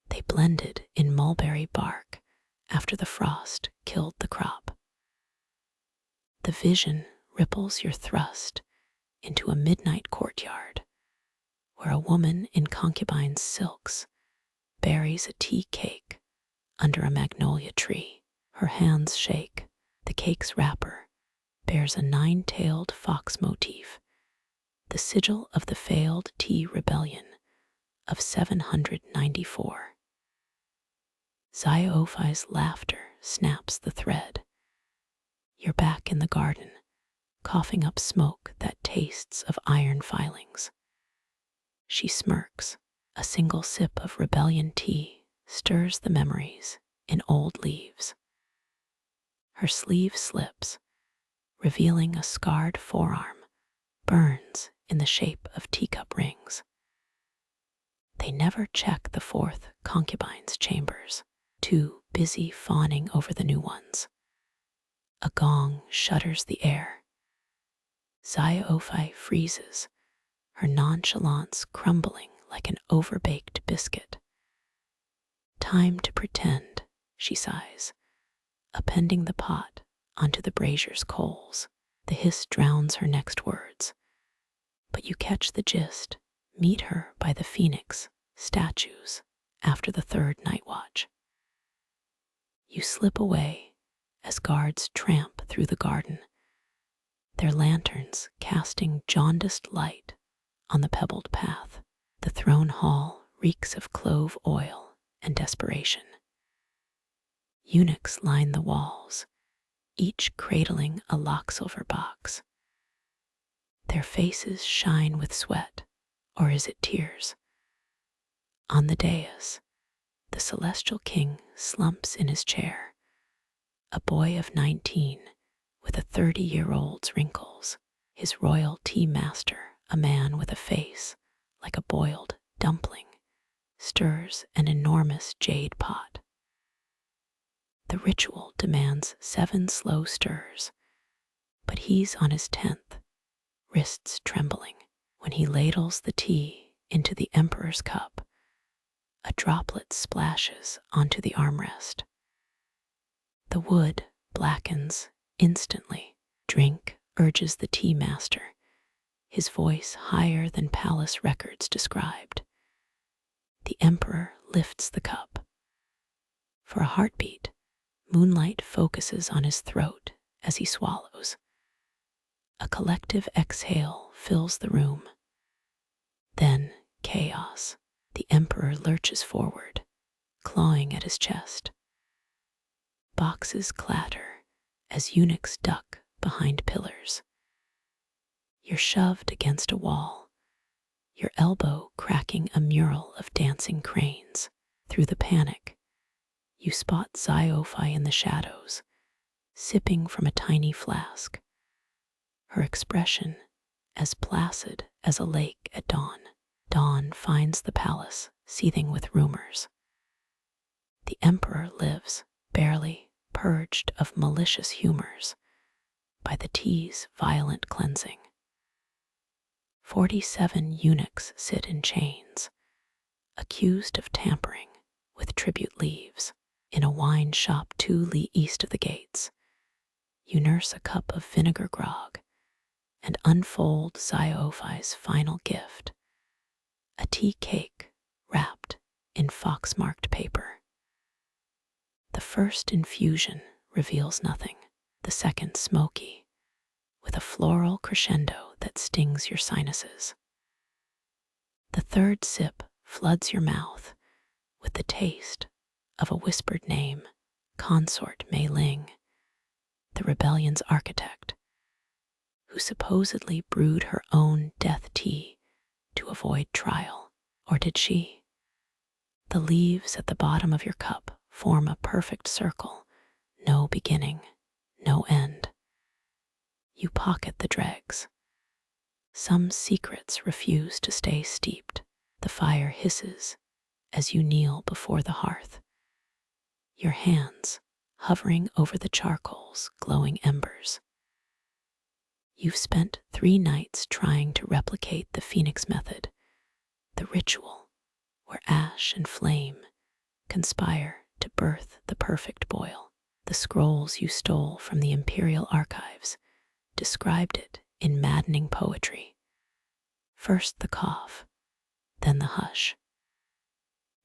They blended in mulberry bark after the frost killed the crop. The vision ripples your thrust into a midnight courtyard where a woman in concubine's silks buries a tea cake under a magnolia tree. Her hands shake. The cake's wrapper bears a nine-tailed fox motif, the sigil of the failed tea rebellion of 794. Xiaophai's laughter snaps the thread. You're back in the garden, coughing up smoke that tastes of iron filings. She smirks. A single sip of rebellion tea stirs the memories in old leaves. Her sleeve slips, revealing a scarred forearm, burns in the shape of teacup rings. They never check the fourth concubine's chambers, too busy fawning over the new ones. A gong shudders the air. Xiaophai freezes, her nonchalance crumbling like an overbaked biscuit. Time to pretend, she sighs, appending the pot onto the brazier's coals. The hiss drowns her next words. But you catch the gist. Meet her by the phoenix statues after the third night watch. You slip away as guards tramp through the garden, their lanterns casting jaundiced light on the pebbled path. The throne hall reeks of clove oil and desperation. Eunuchs line the walls, each cradling a lock silver box. Their faces shine with sweat, or is it tears? On the dais, the celestial king slumps in his chair, a boy of 19 with a 30-year-old's wrinkles. His royal tea master, a man with a face like a boiled dumpling, stirs an enormous jade pot. The ritual demands 7 slow stirs, but he's on his 10th, wrists trembling. When he ladles the tea into the emperor's cup, a droplet splashes onto the armrest. The wood blackens instantly. Drink, urges the tea master, his voice higher than palace records described. The emperor lifts the cup. For a heartbeat, Moonlight focuses on his throat as he swallows. A collective exhale fills the room. Then chaos. The emperor lurches forward, clawing at his chest. Boxes clatter as eunuchs duck behind pillars. You're shoved against a wall, your elbow cracking a mural of dancing cranes. Through the panic, you spot Xiaophai in the shadows, sipping from a tiny flask. Her expression as placid as a lake at dawn. Dawn finds the palace seething with rumors. The emperor lives, barely purged of malicious humors, by the tea's violent cleansing. 47 eunuchs sit in chains, accused of tampering with tribute leaves. In a wine shop 2 li east of the gates, you nurse a cup of vinegar grog and unfold Xiophai's final gift, a tea cake wrapped in fox-marked paper. The first infusion reveals nothing, the second smoky, with a floral crescendo that stings your sinuses. The third sip floods your mouth with the taste of a whispered name, Consort Mei Ling, the rebellion's architect, who supposedly brewed her own death tea to avoid trial. Or did she? The leaves at the bottom of your cup form a perfect circle, no beginning, no end. You pocket the dregs. Some secrets refuse to stay steeped. The fire hisses as you kneel before the hearth, your hands hovering over the charcoal's glowing embers. You've spent 3 nights trying to replicate the Phoenix method, the ritual where ash and flame conspire to birth the perfect boil. The scrolls you stole from the Imperial archives described it in maddening poetry. First the cough, then the hush.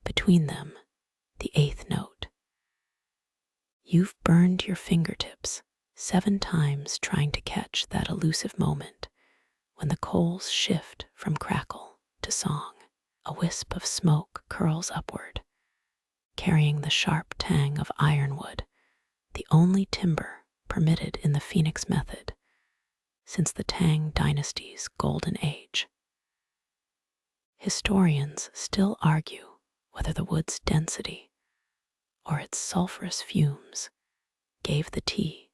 Between them, the 8th note. You've burned your fingertips 7 times trying to catch that elusive moment when the coals shift from crackle to song. A wisp of smoke curls upward, carrying the sharp tang of ironwood, the only timber permitted in the Phoenix method since the Tang Dynasty's golden age. Historians still argue whether the wood's density or its sulfurous fumes gave the tea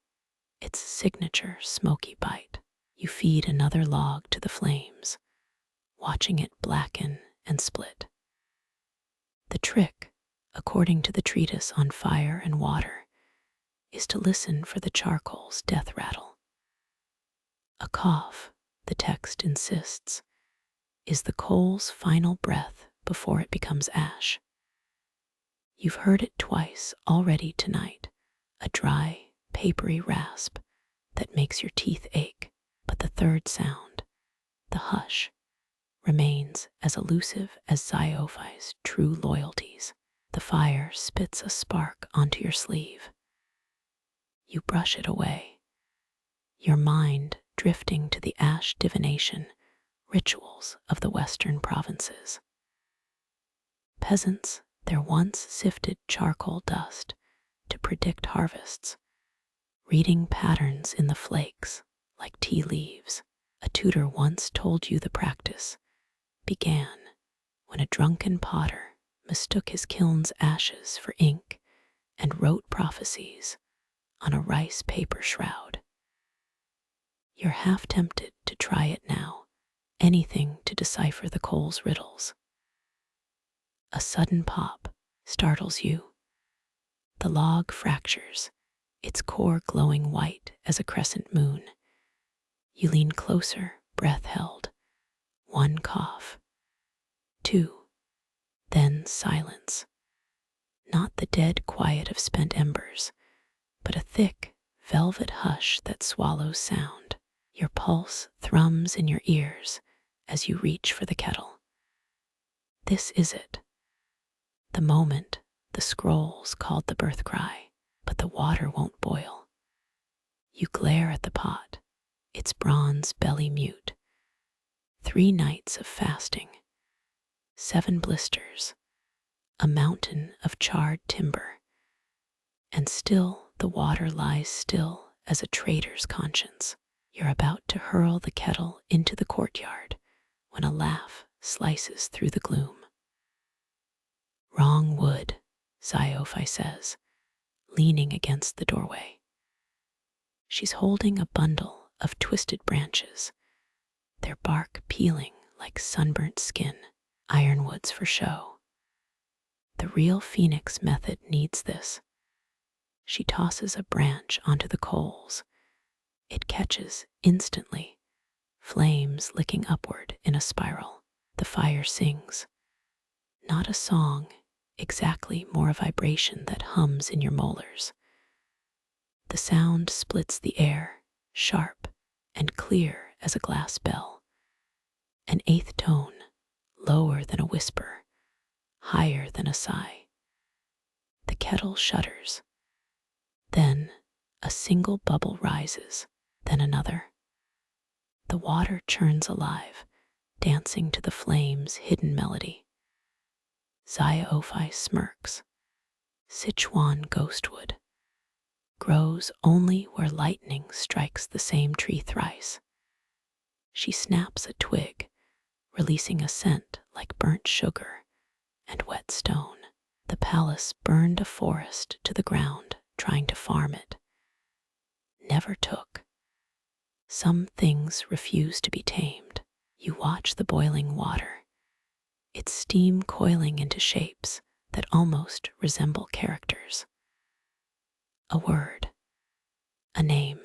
its signature smoky bite. You feed another log to the flames, watching it blacken and split. The trick, according to the treatise on fire and water, is to listen for the charcoal's death rattle. A cough, the text insists, is the coal's final breath before it becomes ash. You've heard it twice already tonight, a dry, papery rasp that makes your teeth ache, but the third sound, the hush, remains as elusive as Xiophai's true loyalties. The fire spits a spark onto your sleeve. You brush it away, your mind drifting to the ash divination rituals of the western provinces. Peasants there once sifted charcoal dust to predict harvests, reading patterns in the flakes like tea leaves. A tutor once told you the practice began when a drunken potter mistook his kiln's ashes for ink and wrote prophecies on a rice paper shroud. You're half tempted to try it now, anything to decipher the coal's riddles. A sudden pop startles you. The log fractures, its core glowing white as a crescent moon. You lean closer, breath held. 1 cough. 2. Then silence. Not the dead quiet of spent embers, but a thick, velvet hush that swallows sound. Your pulse thrums in your ears as you reach for the kettle. This is it. The moment the scrolls called the birth cry, but the water won't boil. You glare at the pot, its bronze belly mute. 3 nights of fasting, 7 blisters, a mountain of charred timber, and still the water lies still as a traitor's conscience. You're about to hurl the kettle into the courtyard when a laugh slices through the gloom. Wrong wood, Xiophai says, leaning against the doorway. She's holding a bundle of twisted branches, their bark peeling like sunburnt skin, ironwoods for show. The real Phoenix method needs this. She tosses a branch onto the coals. It catches instantly, flames licking upward in a spiral. The fire sings. Not a song, exactly, more a vibration that hums in your molars. The sound splits the air, sharp and clear as a glass bell. An eighth tone, lower than a whisper, higher than a sigh. The kettle shudders. Then a single bubble rises, then another. The water churns alive, dancing to the flame's hidden melody. Xiaophi smirks. Sichuan ghostwood grows only where lightning strikes the same tree thrice. She snaps a twig, releasing a scent like burnt sugar and wet stone. The palace burned a forest to the ground, trying to farm it. Never took. Some things refuse to be tamed. You watch the boiling water, its steam coiling into shapes that almost resemble characters. A word, a name.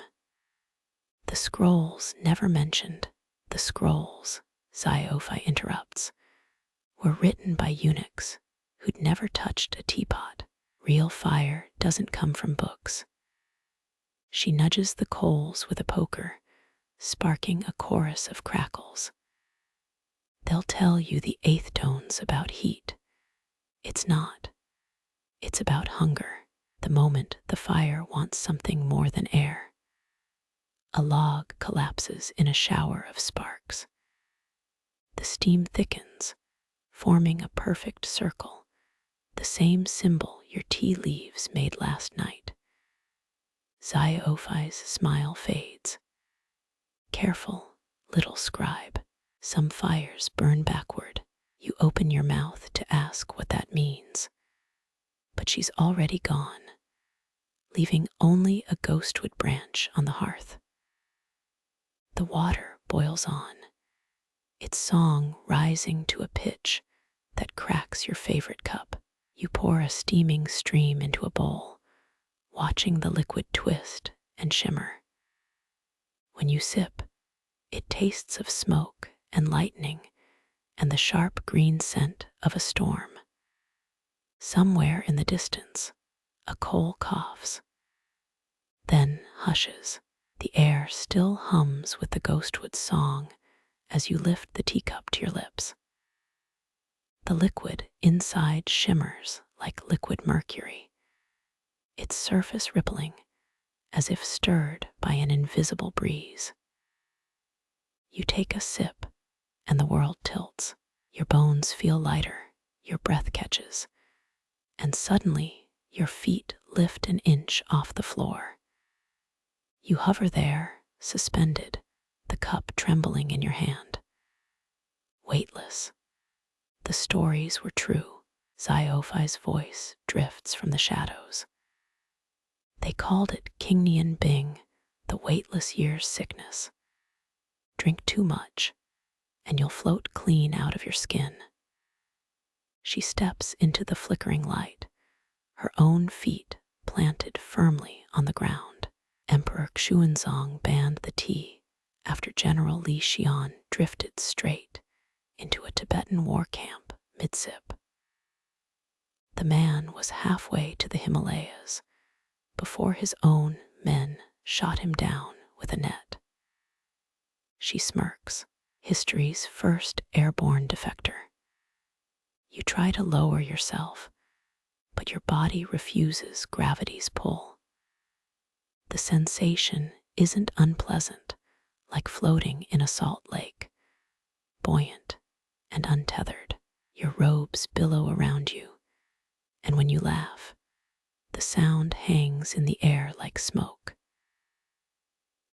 The scrolls never mentioned. The scrolls, Xiaophi interrupts, were written by eunuchs who'd never touched a teapot. Real fire doesn't come from books. She nudges the coals with a poker, sparking a chorus of crackles. They'll tell you the eighth tones about heat. It's not. It's about hunger, the moment the fire wants something more than air. A log collapses in a shower of sparks. The steam thickens, forming a perfect circle, the same symbol your tea leaves made last night. Xiaophi's smile fades. Careful, little scribe. Some fires burn backward. You open your mouth to ask what that means. But she's already gone, leaving only a ghostwood branch on the hearth. The water boils on, its song rising to a pitch that cracks your favorite cup. You pour a steaming stream into a bowl, watching the liquid twist and shimmer. When you sip, it tastes of smoke and lightning and the sharp green scent of a storm. Somewhere in the distance, a coal coughs, then hushes. The air still hums with the ghostwood song as you lift the teacup to your lips. The liquid inside shimmers like liquid mercury, its surface rippling as if stirred by an invisible breeze. You take a sip, and the world tilts. Your bones feel lighter, your breath catches, and suddenly your feet lift an inch off the floor. You hover there, suspended, the cup trembling in your hand. Weightless. The stories were true. Xiaophi's voice drifts from the shadows. They called it Kingnian Bing, the weightless year's sickness. Drink too much, and you'll float clean out of your skin. She steps into the flickering light, her own feet planted firmly on the ground. Emperor Xuanzong banned the tea after General Li Xian drifted straight into a Tibetan war camp mid-sip. The man was halfway to the Himalayas before his own men shot him down with a net. She smirks, history's first airborne defector. You try to lower yourself, but your body refuses gravity's pull. The sensation isn't unpleasant, like floating in a salt lake, buoyant and untethered. Your robes billow around you, and when you laugh, the sound hangs in the air like smoke.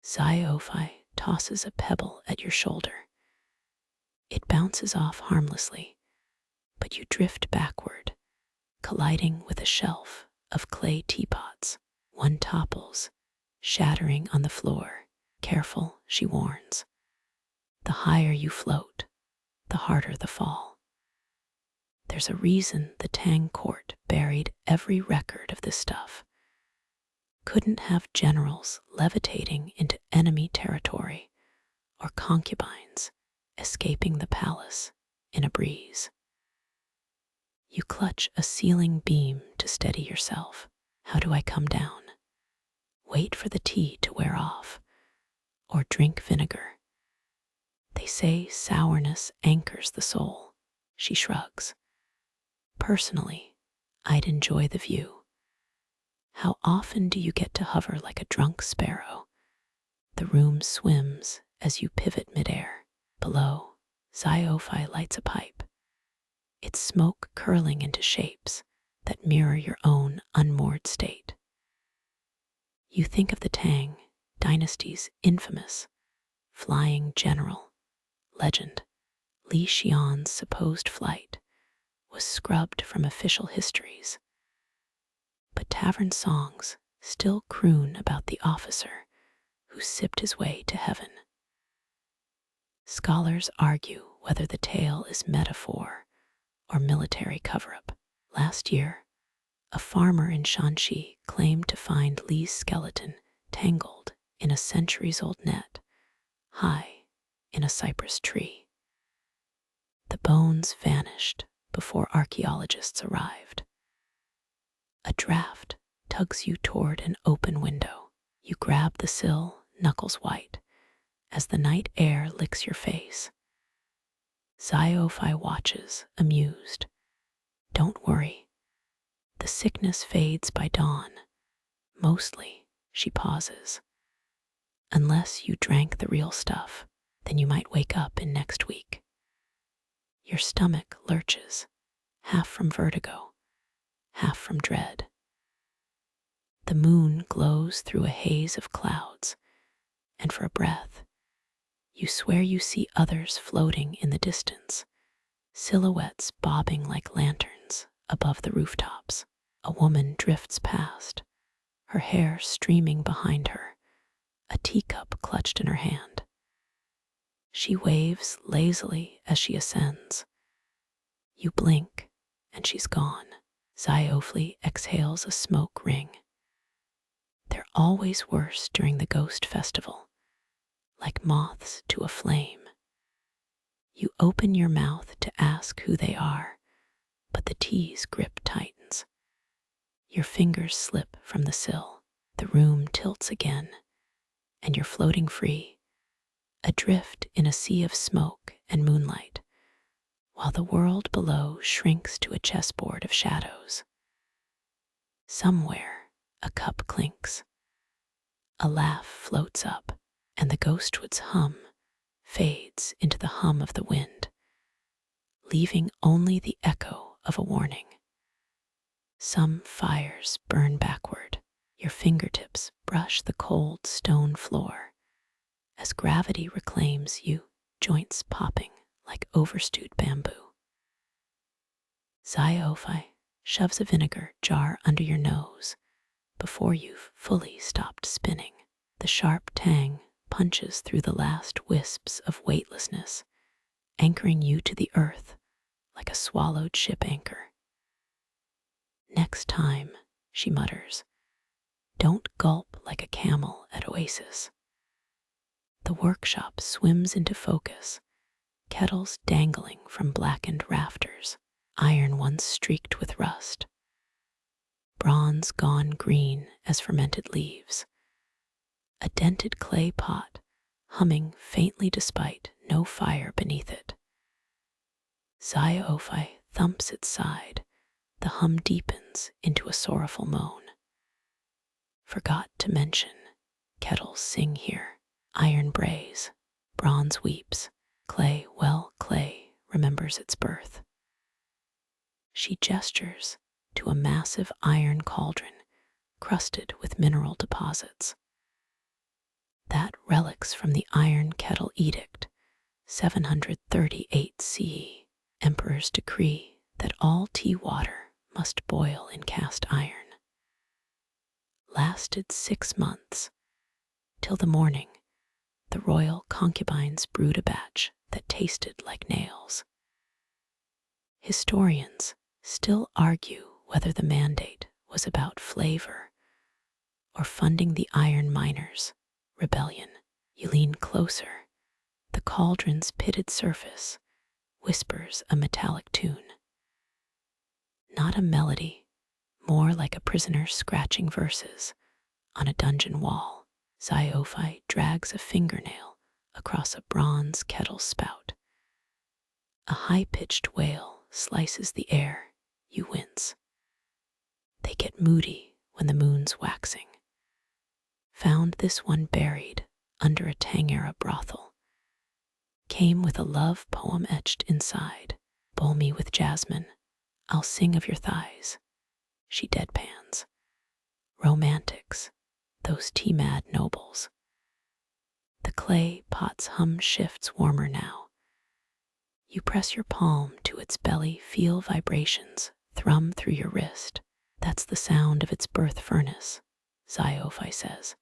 Xiaophi tosses a pebble at your shoulder. It bounces off harmlessly, but you drift backward, colliding with a shelf of clay teapots. One topples, shattering on the floor. Careful, she warns. The higher you float, the harder the fall. There's a reason the Tang court buried every record of this stuff. Couldn't have generals levitating into enemy territory or concubines escaping the palace in a breeze. You clutch a ceiling beam to steady yourself. How do I come down? Wait for the tea to wear off, or drink vinegar. They say sourness anchors the soul. She shrugs. Personally, I'd enjoy the view. How often do you get to hover like a drunk sparrow? The room swims as you pivot midair. Below, Xiophi lights a pipe, its smoke curling into shapes that mirror your own unmoored state. You think of the Tang Dynasty's infamous flying general legend. Li Xian's supposed flight was scrubbed from official histories, but tavern songs still croon about the officer who sipped his way to heaven. Scholars argue whether the tale is metaphor or military cover-up. Last year, a farmer in Shanxi claimed to find Li's skeleton tangled in a centuries-old net, high in a cypress tree. The bones vanished before archaeologists arrived. A draft tugs you toward an open window. You grab the sill, knuckles white, as the night air licks your face. Xiophi watches, amused. Don't worry. The sickness fades by dawn. Mostly, she pauses. Unless you drank the real stuff, then you might wake up in next week. Your stomach lurches, half from vertigo, half from dread. The moon glows through a haze of clouds, and for a breath, you swear you see others floating in the distance, silhouettes bobbing like lanterns above the rooftops. A woman drifts past, her hair streaming behind her, a teacup clutched in her hand. She waves lazily as she ascends. You blink, and she's gone. Xiophi exhales a smoke ring. They're always worse during the ghost festival, like moths to a flame. You open your mouth to ask who they are, but the tea's grip tightens. Your fingers slip from the sill. The room tilts again, and you're floating free, adrift in a sea of smoke and moonlight, while the world below shrinks to a chessboard of shadows. Somewhere, a cup clinks. A laugh floats up, and the ghostwood's hum fades into the hum of the wind, leaving only the echo of a warning. Some fires burn backward. Your fingertips brush the cold stone floor as gravity reclaims you, joints popping like overstewed bamboo. Xiophi shoves a vinegar jar under your nose before you've fully stopped spinning. The sharp tang punches through the last wisps of weightlessness, anchoring you to the earth like a swallowed ship anchor. Next time, she mutters, don't gulp like a camel at Oasis. The workshop swims into focus, kettles dangling from blackened rafters, iron once streaked with rust, bronze gone green as fermented leaves, a dented clay pot humming faintly despite no fire beneath it. Xiophi thumps its side, the hum deepens into a sorrowful moan. Forgot to mention, kettles sing here, iron brays, bronze weeps, clay, well, clay remembers its birth. She gestures to a massive iron cauldron crusted with mineral deposits. That relics from the Iron Kettle Edict, 738 CE, Emperor's decree that all tea water must boil in cast iron. Lasted 6 months, till the morning the royal concubines brewed a batch that tasted like nails. Historians still argue whether the mandate was about flavor or funding the iron miners' rebellion. You lean closer, the cauldron's pitted surface whispers a metallic tune. Not a melody, more like a prisoner scratching verses on a dungeon wall. Xiophi drags a fingernail across a bronze kettle spout. A high-pitched wail slices the air. You wince. They get moody when the moon's waxing. Found this one buried under a Tang-era brothel. Came with a love poem etched inside. Bowl me with jasmine, I'll sing of your thighs. She deadpans. Romantics, those tea-mad nobles. The clay pot's hum shifts warmer now. You press your palm to its belly, feel vibrations thrum through your wrist. That's the sound of its birth furnace, Xiophi says.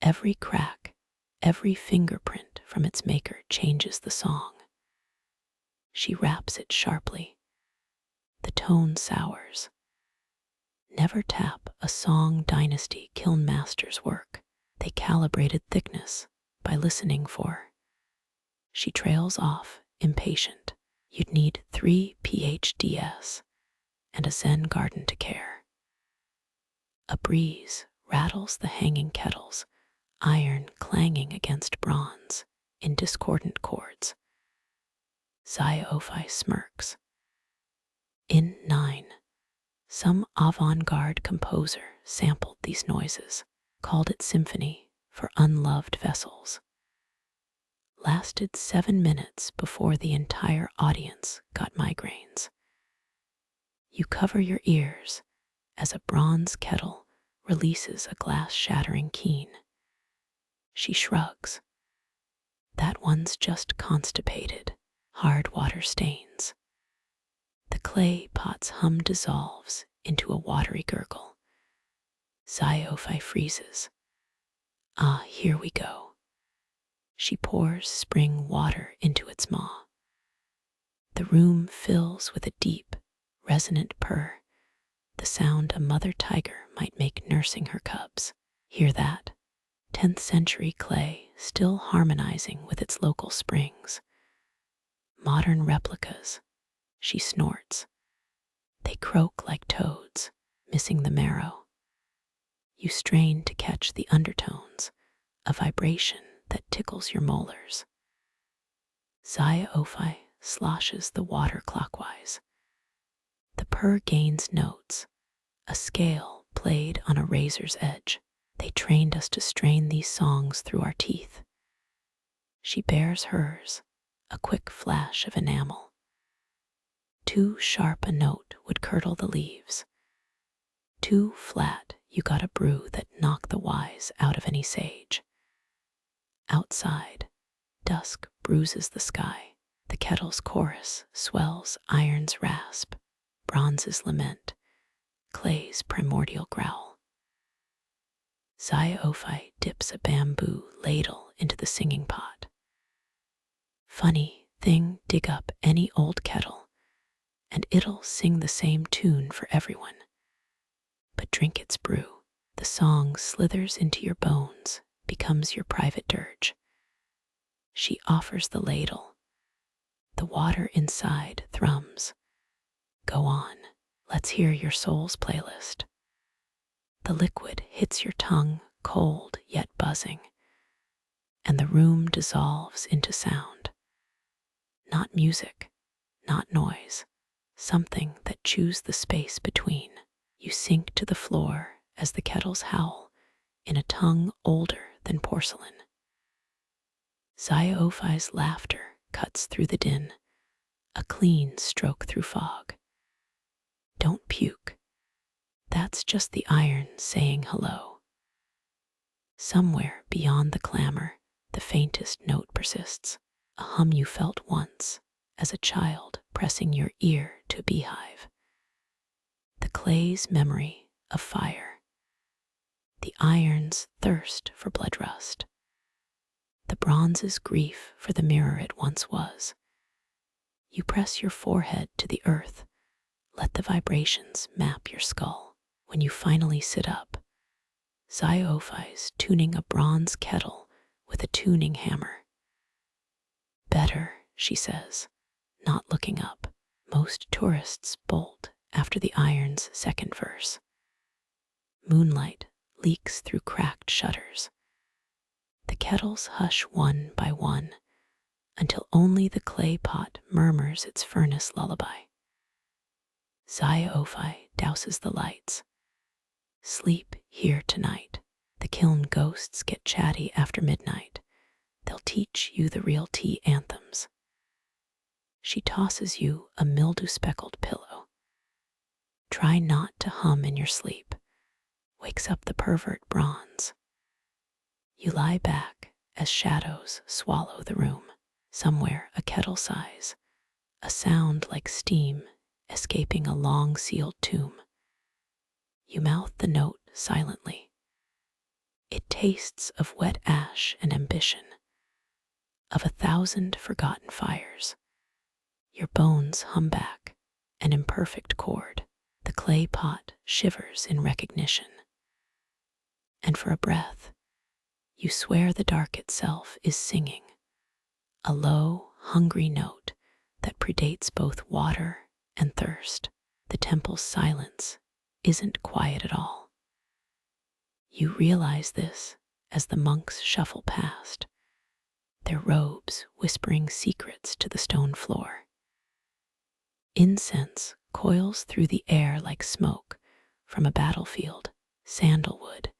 Every crack, every fingerprint from its maker changes the song. She raps it sharply. The tone sours. Never tap a Tang Dynasty kiln master's work. They calibrated thickness by listening for. She trails off, impatient. You'd need 3 PhDs and a Zen garden to care. A breeze rattles the hanging kettles, iron clanging against bronze in discordant chords. Xiophi smirks. In 9, some avant-garde composer sampled these noises, called it symphony for unloved vessels. Lasted 7 minutes before the entire audience got migraines. You cover your ears as a bronze kettle releases a glass-shattering keen. She shrugs. That one's just constipated, hard water stains. The clay pot's hum dissolves into a watery gurgle. Xiophi freezes. Ah, here we go. She pours spring water into its maw. The room fills with a deep, resonant purr, the sound a mother tiger might make nursing her cubs. Hear that? 10th century clay still harmonizing with its local springs. Modern replicas, she snorts. They croak like toads, missing the marrow. You strain to catch the undertones, a vibration that tickles your molars. Xiophi sloshes the water clockwise. The purr gains notes, a scale played on a razor's edge. They trained us to strain these songs through our teeth. She bears hers, a quick flash of enamel. Too sharp a note would curdle the leaves. Too flat, you got a brew that knocked the wise out of any sage. Outside, dusk bruises the sky. The kettle's chorus swells iron's rasp, bronze's lament, clay's primordial growl. Xiophi dips a bamboo ladle into the singing pot. Funny thing, dig up any old kettle, and it'll sing the same tune for everyone. But drink its brew. The song slithers into your bones, becomes your private dirge. She offers the ladle. The water inside thrums. Go on, let's hear your soul's playlist. The liquid hits your tongue, cold yet buzzing, and the room dissolves into sound. Not music, not noise, something that chews the space between. You sink to the floor as the kettles howl in a tongue older than porcelain. Xiophi's laughter cuts through the din, a clean stroke through fog. Don't puke. That's just the iron saying hello. Somewhere beyond the clamor, the faintest note persists, a hum you felt once as a child pressing your ear to a beehive. The clay's memory of fire. The iron's thirst for blood rust. The bronze's grief for the mirror it once was. You press your forehead to the earth. Let the vibrations map your skull. When you finally sit up, Xiophi's tuning a bronze kettle with a tuning hammer. Better, she says, not looking up. Most tourists bolt after the iron's second verse. Moonlight leaks through cracked shutters. The kettles hush one by one until only the clay pot murmurs its furnace lullaby. Xiaophi douses the lights. Sleep here tonight. The kiln ghosts get chatty after midnight. They'll teach you the real tea anthems. She tosses you a mildew-speckled pillow. Try not to hum in your sleep. Wakes up the pervert bronze. You lie back as shadows swallow the room. Somewhere a kettle sighs, a sound like steam escaping a long-sealed tomb. You mouth the note silently. It tastes of wet ash and ambition, of 1,000 forgotten fires. Your bones hum back, an imperfect chord. The clay pot shivers in recognition. And for a breath, you swear the dark itself is singing, a low, hungry note that predates both water and thirst. The temple's silence isn't quiet at all. You realize this as the monks shuffle past, their robes whispering secrets to the stone floor. Incense coils through the air like smoke from a battlefield, sandalwood,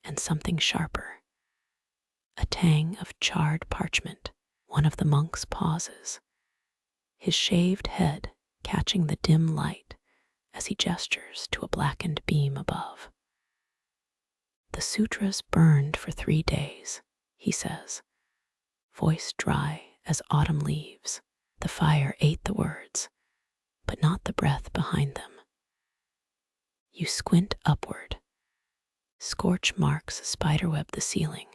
and something sharper. A tang of charred parchment. One of the monks pauses, his shaved head catching the dim light as he gestures to a blackened beam above. The sutras burned for 3 days, he says, voice dry as autumn leaves. The fire ate the words, but not the breath behind them. You squint upward. Scorch marks spiderweb the ceiling,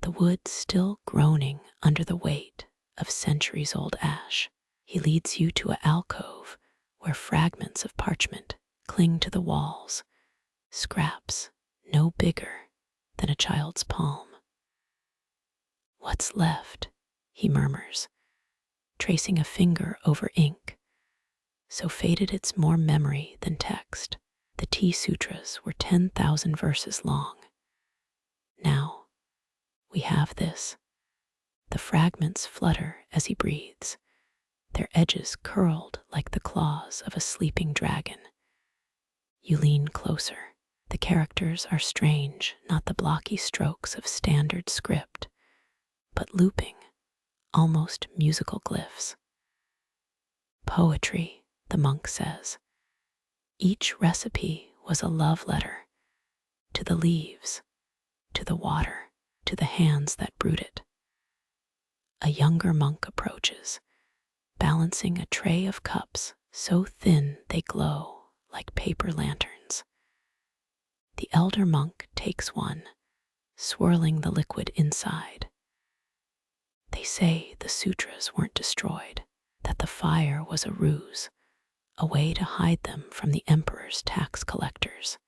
the wood still groaning under the weight of centuries-old ash. He leads you to an alcove where fragments of parchment cling to the walls, scraps no bigger than a child's palm. What's left? He murmurs, tracing a finger over ink, so faded it's more memory than text. The tea sutras were 10,000 verses long. Now, we have this. The fragments flutter as he breathes, their edges curled like the claws of a sleeping dragon. You lean closer. The characters are strange, not the blocky strokes of standard script, but looping, almost musical glyphs. Poetry, the monk says. Each recipe was a love letter to the leaves, to the water, to the hands that brewed it. A younger monk approaches, balancing a tray of cups so thin they glow like paper lanterns. The elder monk takes one, swirling the liquid inside. They say the sutras weren't destroyed, that the fire was a ruse, a way to hide them from the emperor's tax collectors.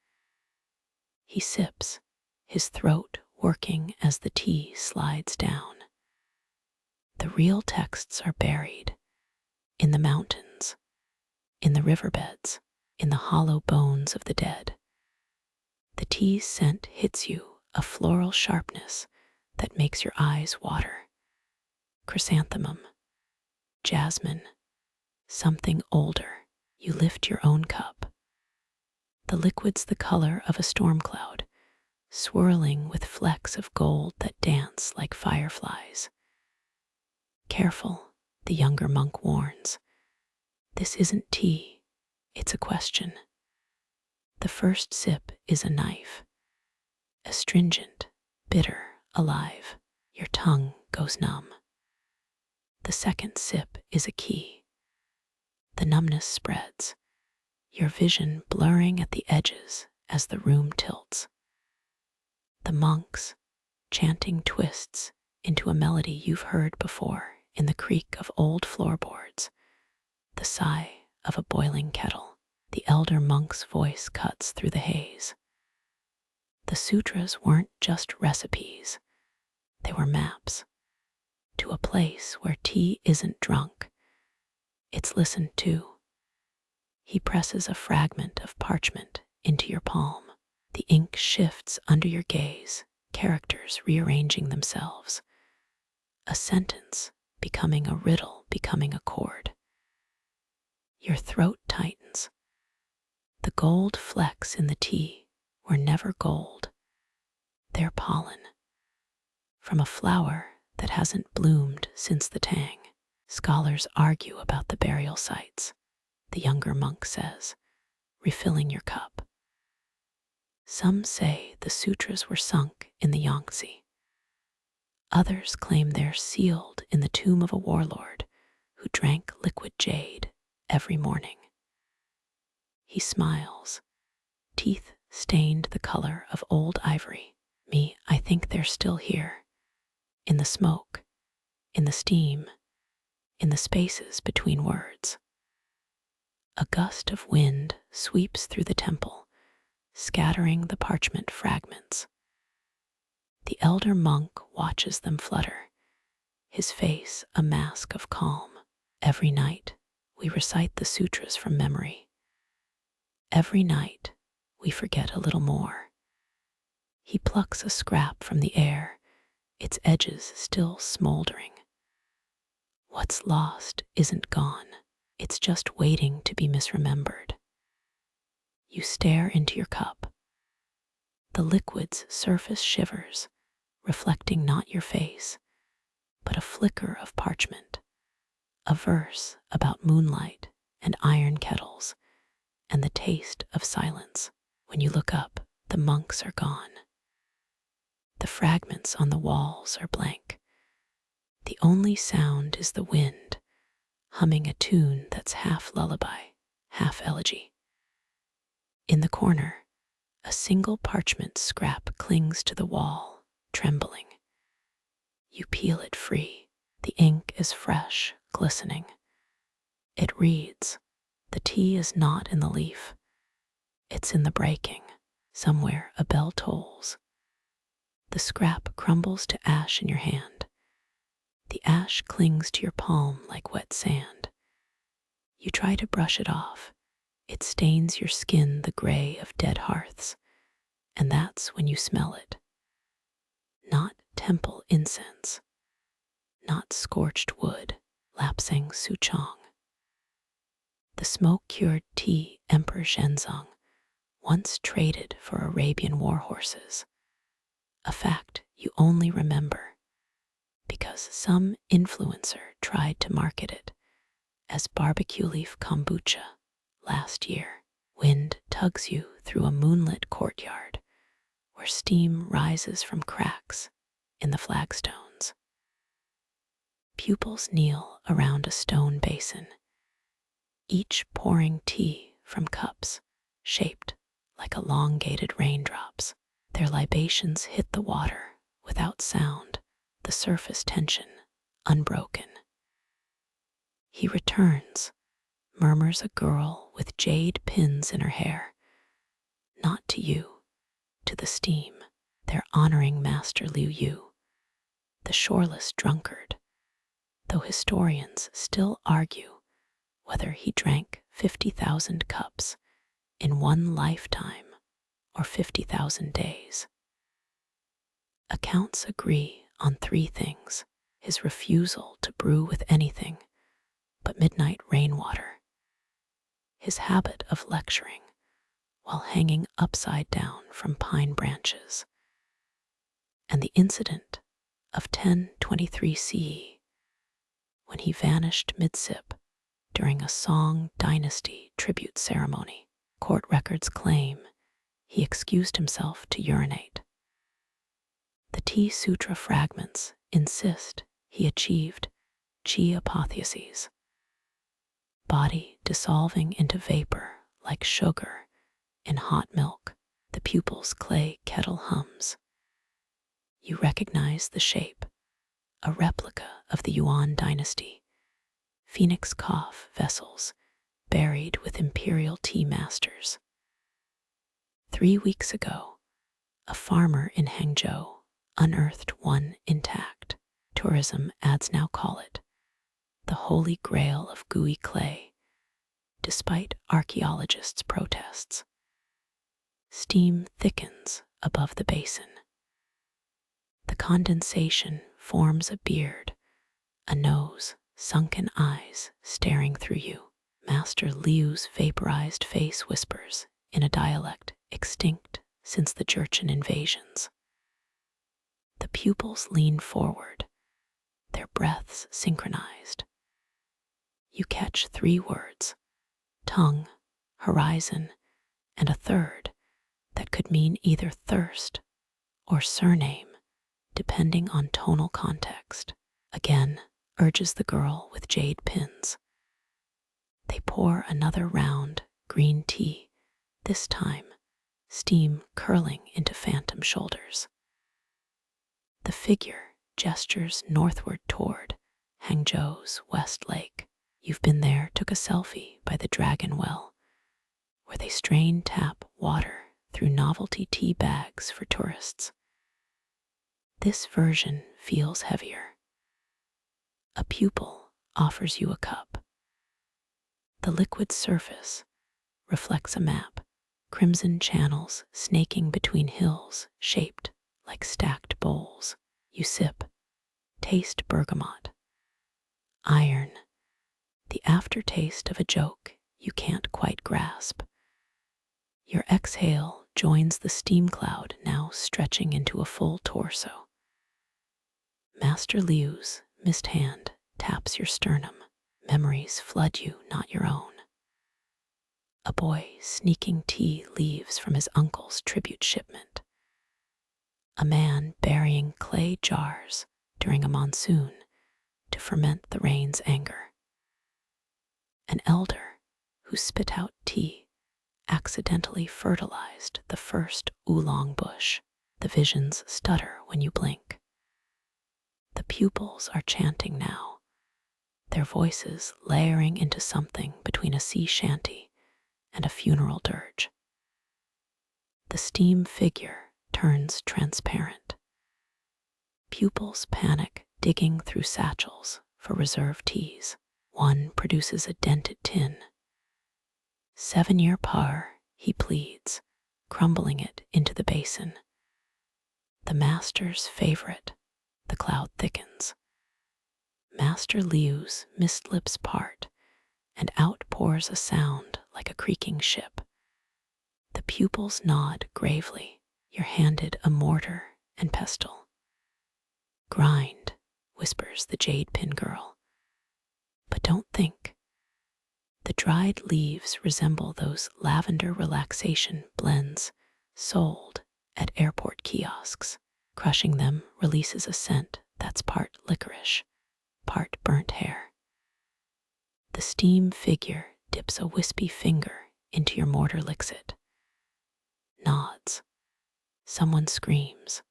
He sips, his throat working as the tea slides down. The real texts are buried in the mountains, in the riverbeds, in the hollow bones of the dead. The tea's scent hits you, a floral sharpness that makes your eyes water. Chrysanthemum, jasmine, something older. You lift your own cup. The liquid's the color of a storm cloud, swirling with flecks of gold that dance like fireflies. Careful, the younger monk warns. This isn't tea, it's a question. The first sip is a knife, astringent, bitter, alive. Your tongue goes numb. The second sip is a key. The numbness spreads, your vision blurring at the edges as the room tilts. The monks, chanting twists into a melody you've heard before in the creak of old floorboards, the sigh of a boiling kettle. The elder monk's voice cuts through the haze. The sutras weren't just recipes, they were maps to a place where tea isn't drunk, it's listened to. He presses a fragment of parchment into your palm. The ink shifts under your gaze, characters rearranging themselves. A sentence becoming a riddle, becoming a chord. Your throat tightens. The gold flecks in the tea were never gold. They're pollen from a flower that hasn't bloomed since the Tang. Scholars argue about the burial sites, the younger monk says, refilling your cup. Some say the sutras were sunk in the Yangtze. Others claim they're sealed in the tomb of a warlord who drank liquid jade every morning. He smiles, teeth stained the color of old ivory. Me, I think they're still here, in the smoke, in the steam, in the spaces between words. A gust of wind sweeps through the temple, scattering the parchment fragments. The elder monk watches them flutter, his face a mask of calm. Every night, we recite the sutras from memory. Every night, we forget a little more. He plucks a scrap from the air, its edges still smoldering. What's lost isn't gone. It's just waiting to be misremembered. You stare into your cup. The liquid's surface shivers, reflecting not your face, but a flicker of parchment, a verse about moonlight and iron kettles, and the taste of silence. When you look up, the monks are gone. The fragments on the walls are blank. The only sound is the wind, humming a tune that's half lullaby, half elegy. In the corner, a single parchment scrap clings to the wall, trembling. You peel it free. The ink is fresh, glistening. It reads, "The tea is not in the leaf. It's in the breaking." Somewhere a bell tolls. The scrap crumbles to ash in your hand. The ash clings to your palm like wet sand. You try to brush it off. It stains your skin the gray of dead hearths, and that's when you smell it. Not temple incense, not scorched wood, lapsang souchong. The smoke-cured tea Emperor Shenzong once traded for Arabian war horses, a fact you only remember because some influencer tried to market it as barbecue leaf kombucha last year. Wind tugs you through a moonlit courtyard where steam rises from cracks in the flagstones. Pupils kneel around a stone basin, each pouring tea from cups shaped like elongated raindrops. Their libations hit the water without sound, the surface tension unbroken. He returns, murmurs a girl with jade pins in her hair. Not to you, to the steam. They're honoring Master Liu Yu, the shoreless drunkard, though historians still argue whether he drank 50,000 cups in one lifetime or 50,000 days. Accounts agree on three things: his refusal to brew with anything but midnight rainwater, his habit of lecturing while hanging upside down from pine branches, and the incident of 1023 CE when he vanished mid-sip during a Tang Dynasty tribute ceremony. Court records claim he excused himself to urinate. The Tea Sutra fragments insist he achieved chi apotheosis, body dissolving into vapor like sugar in hot milk. The pupil's clay kettle hums. You recognize the shape, a replica of the Yuan dynasty, phoenix cough vessels buried with imperial tea masters. 3 weeks ago, a farmer in Hangzhou unearthed one intact. Tourism ads now call it the holy grail of gooey clay, despite archaeologists' protests. Steam thickens above the basin. The condensation forms a beard, a nose, sunken eyes staring through you. Master Liu's vaporized face whispers in a dialect extinct since the Jurchen invasions. The pupils lean forward, their breaths synchronized. You catch 3 words: tongue, horizon, and a third that could mean either thirst or surname, depending on tonal context. Again, urges the girl with jade pins. They pour another round green tea, this time steam curling into phantom shoulders. The figure gestures northward toward Hangzhou's West Lake. You've been there, took a selfie by the Dragon Well, where they strain tap water through novelty tea bags for tourists. This version feels heavier. A pupil offers you a cup. The liquid surface reflects a map, crimson channels snaking between hills shaped like stacked bowls. You sip, taste bergamot, iron, the aftertaste of a joke you can't quite grasp. Your exhale joins the steam cloud now stretching into a full torso. Master Liu's mist hand taps your sternum. Memories flood you, not your own. A boy sneaking tea leaves from his uncle's tribute shipment. A man burying clay jars during a monsoon to ferment the rain's anger. An elder who spit out tea accidentally fertilized the first oolong bush. The visions stutter when you blink. The pupils are chanting now, their voices layering into something between a sea shanty and a funeral dirge. The steam figure turns transparent. Pupils panic, digging through satchels for reserve teas. One produces a dented tin. 7-year par, he pleads, crumbling it into the basin. The master's favorite. The cloud thickens. Master Liu's mist lips part, and out pours a sound like a creaking ship. The pupils nod gravely. You're handed a mortar and pestle. Grind, whispers the jade pin girl. But don't think. The dried leaves resemble those lavender relaxation blends sold at airport kiosks. Crushing them releases a scent that's part licorice, part burnt hair. The steam figure dips a wispy finger into your mortar, licks it. Nods. Someone screams.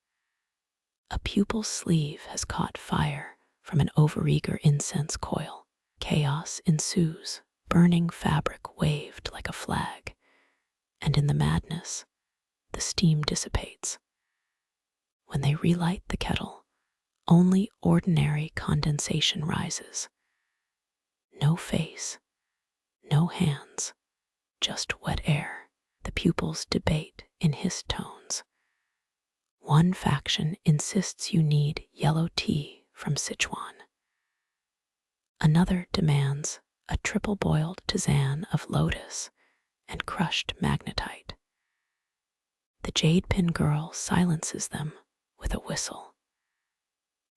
A pupil's sleeve has caught fire from an overeager incense coil. Chaos ensues, burning fabric waved like a flag, and in the madness, the steam dissipates. When they relight the kettle, only ordinary condensation rises. No face, no hands, just wet air. The pupils debate in hissed tones. One faction insists you need yellow tea from Sichuan. Another demands a triple-boiled tisane of lotus and crushed magnetite. The jade pin girl silences them with a whistle.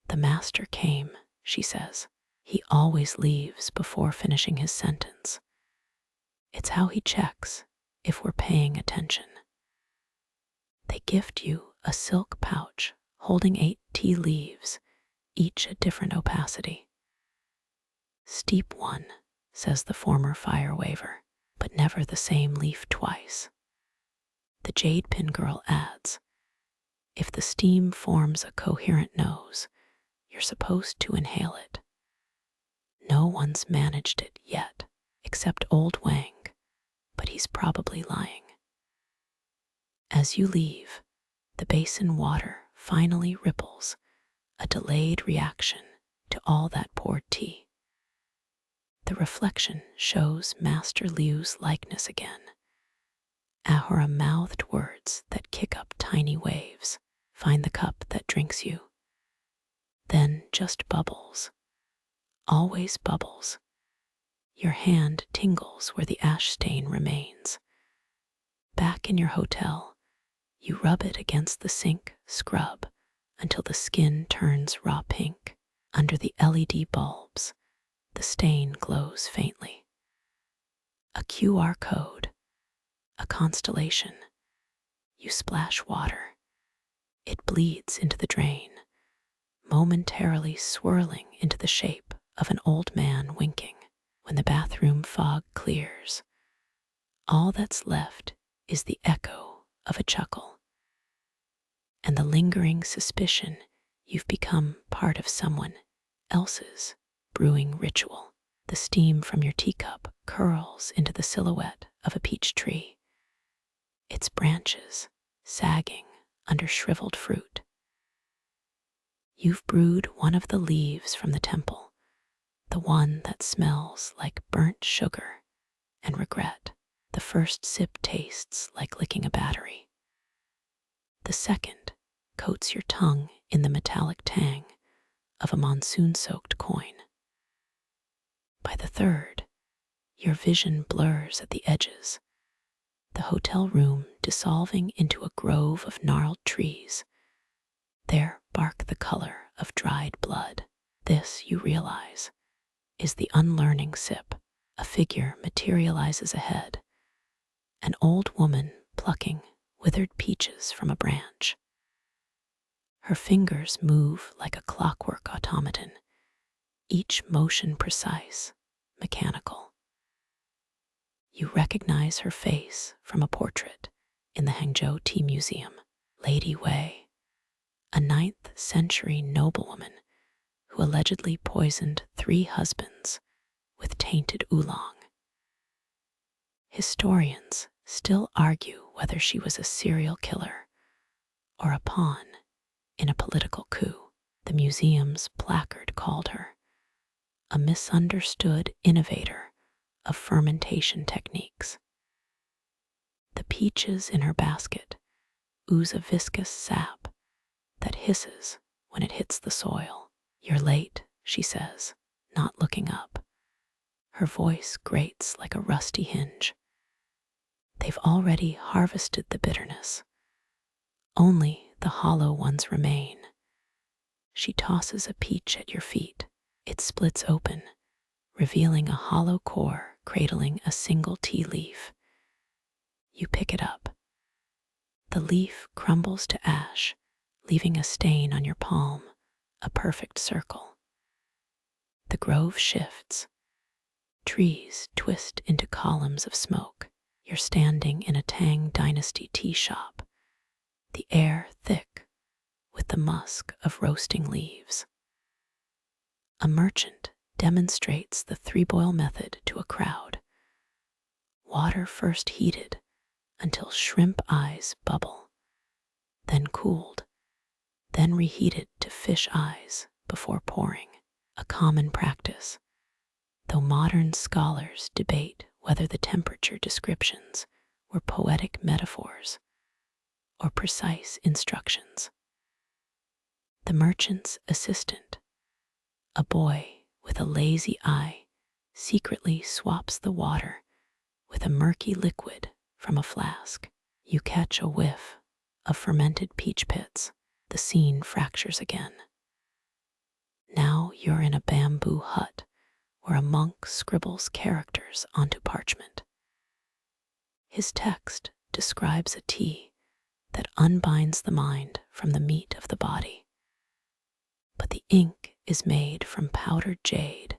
The master came, she says. He always leaves before finishing his sentence. It's how he checks if we're paying attention. They gift you a silk pouch holding 8 tea leaves, each a different opacity. Steep one, says the former fire waver, but never the same leaf twice. The jade pin girl adds, if the steam forms a coherent nose, you're supposed to inhale it. No one's managed it yet, except old Wang, but he's probably lying. As you leave, the basin water finally ripples, a delayed reaction to all that poured tea. The reflection shows Master Liu's likeness again. Ahura-mouthed words that kick up tiny waves. Find the cup that drinks you. Then just bubbles. Always bubbles. Your hand tingles where the ash stain remains. Back in your hotel, you rub it against the sink, scrub, until the skin turns raw pink. Under the LED bulbs, the stain glows faintly. A QR code, a constellation. You splash water. It bleeds into the drain, momentarily swirling into the shape of an old man winking. When the bathroom fog clears, all that's left is the echo of a chuckle and the lingering suspicion you've become part of someone else's brewing ritual. The steam from your teacup curls into the silhouette of a peach tree, its branches sagging under shriveled fruit. You've brewed one of the leaves from the temple, the one that smells like burnt sugar and regret. The first sip tastes like licking a battery. The second coats your tongue in the metallic tang of a monsoon-soaked coin. By the third, your vision blurs at the edges, the hotel room dissolving into a grove of gnarled trees, their bark the color of dried blood. This, you realize, is the unlearning sip. A figure materializes ahead, an old woman plucking withered peaches from a branch. Her fingers move like a clockwork automaton, each motion precise, mechanical. You recognize her face from a portrait in the Hangzhou Tea Museum. Lady Wei, a 9th century noblewoman who allegedly poisoned 3 husbands with tainted oolong. Historians still argue whether she was a serial killer or a pawn in a political coup. The museum's placard called her a misunderstood innovator of fermentation techniques. The peaches in her basket ooze a viscous sap that hisses when it hits the soil. "You're late," she says, not looking up. Her voice grates like a rusty hinge. They've already harvested the bitterness. Only the hollow ones remain. She tosses a peach at your feet. It splits open, revealing a hollow core cradling a single tea leaf. You pick it up. The leaf crumbles to ash, leaving a stain on your palm, a perfect circle. The grove shifts. Trees twist into columns of smoke. You're standing in a Tang Dynasty tea shop, the air thick with the musk of roasting leaves. A merchant demonstrates the 3-boil method to a crowd. Water first heated until shrimp eyes bubble, then cooled, then reheated to fish eyes before pouring. A common practice, though modern scholars debate whether the temperature descriptions were poetic metaphors or precise instructions. The merchant's assistant, a boy with a lazy eye, secretly swaps the water with a murky liquid from a flask. You catch a whiff of fermented peach pits. The scene fractures again. Now you're in a bamboo hut where a monk scribbles characters onto parchment. His text describes a tea that unbinds the mind from the meat of the body. But the ink is made from powdered jade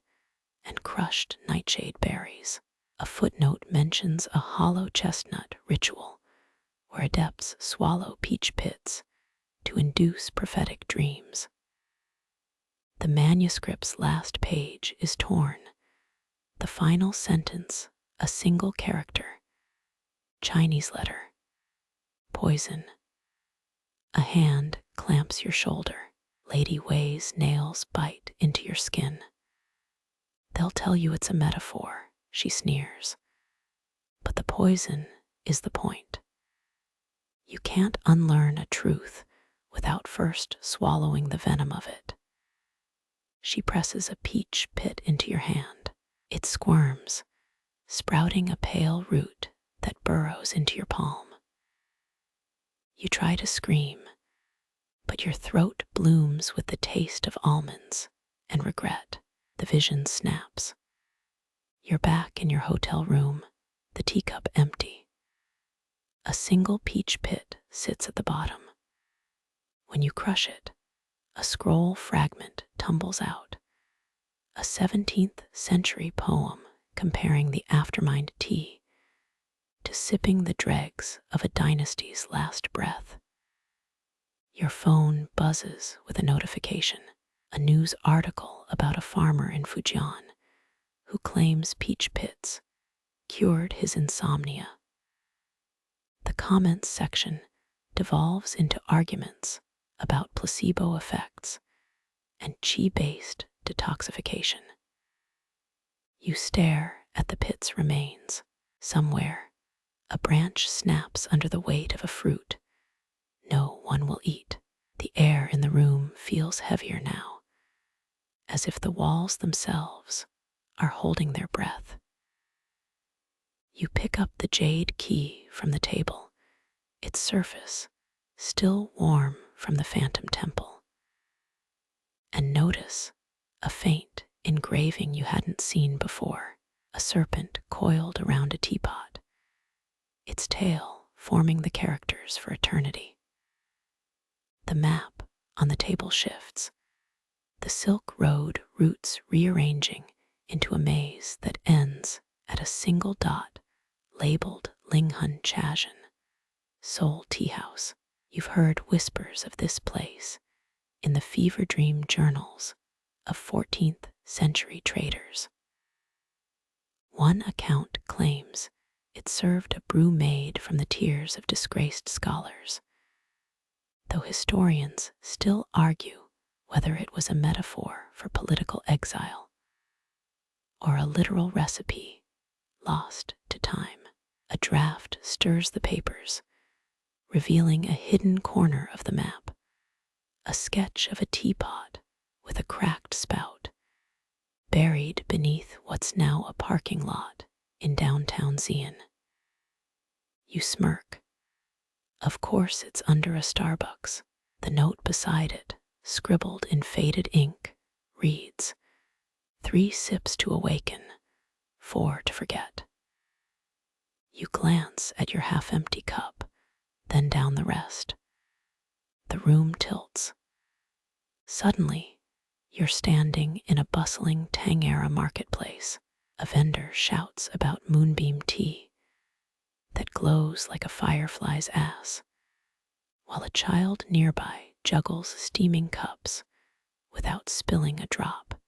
and crushed nightshade berries. A footnote mentions a hollow chestnut ritual where adepts swallow peach pits to induce prophetic dreams. The manuscript's last page is torn. The final sentence, a single character. Chinese letter. Poison. A hand clamps your shoulder. Lady Wei's nails bite into your skin. They'll tell you it's a metaphor, she sneers. But the poison is the point. You can't unlearn a truth without first swallowing the venom of it. She presses a peach pit into your hand. It squirms, sprouting a pale root that burrows into your palm. You try to scream, but your throat blooms with the taste of almonds and regret. The vision snaps. You're back in your hotel room, the teacup empty. A single peach pit sits at the bottom. When you crush it, a scroll fragment tumbles out. A 17th century poem comparing the aftermind tea to sipping the dregs of a dynasty's last breath. Your phone buzzes with a notification, a news article about a farmer in Fujian who claims peach pits cured his insomnia. The comments section devolves into arguments about placebo effects and qi-based detoxification. You stare at the pit's remains. Somewhere, a branch snaps under the weight of a fruit no one will eat. The air in the room feels heavier now, as if the walls themselves are holding their breath. You pick up the jade key from the table, its surface still warm from the phantom temple, and notice a faint engraving you hadn't seen before, a serpent coiled around a teapot, its tail forming the characters for eternity. The map on the table shifts, the Silk Road routes rearranging into a maze that ends at a single dot labeled Linghun Chajin, Seoul Tea House. You've heard whispers of this place in the fever dream journals of 14th century traders. One account claims it served a brew made from the tears of disgraced scholars, though historians still argue whether it was a metaphor for political exile or a literal recipe lost to time. A draft stirs the papers, revealing a hidden corner of the map, a sketch of a teapot with a cracked spout, buried beneath what's now a parking lot in downtown Xi'an. You smirk. Of course it's under a Starbucks. The note beside it, scribbled in faded ink, reads, 3 sips to awaken, 4 to forget. You glance at your half-empty cup, then down the rest. The room tilts. Suddenly, you're standing in a bustling Tang-era marketplace. A vendor shouts about moonbeam tea that glows like a firefly's ass, while a child nearby juggles steaming cups without spilling a drop.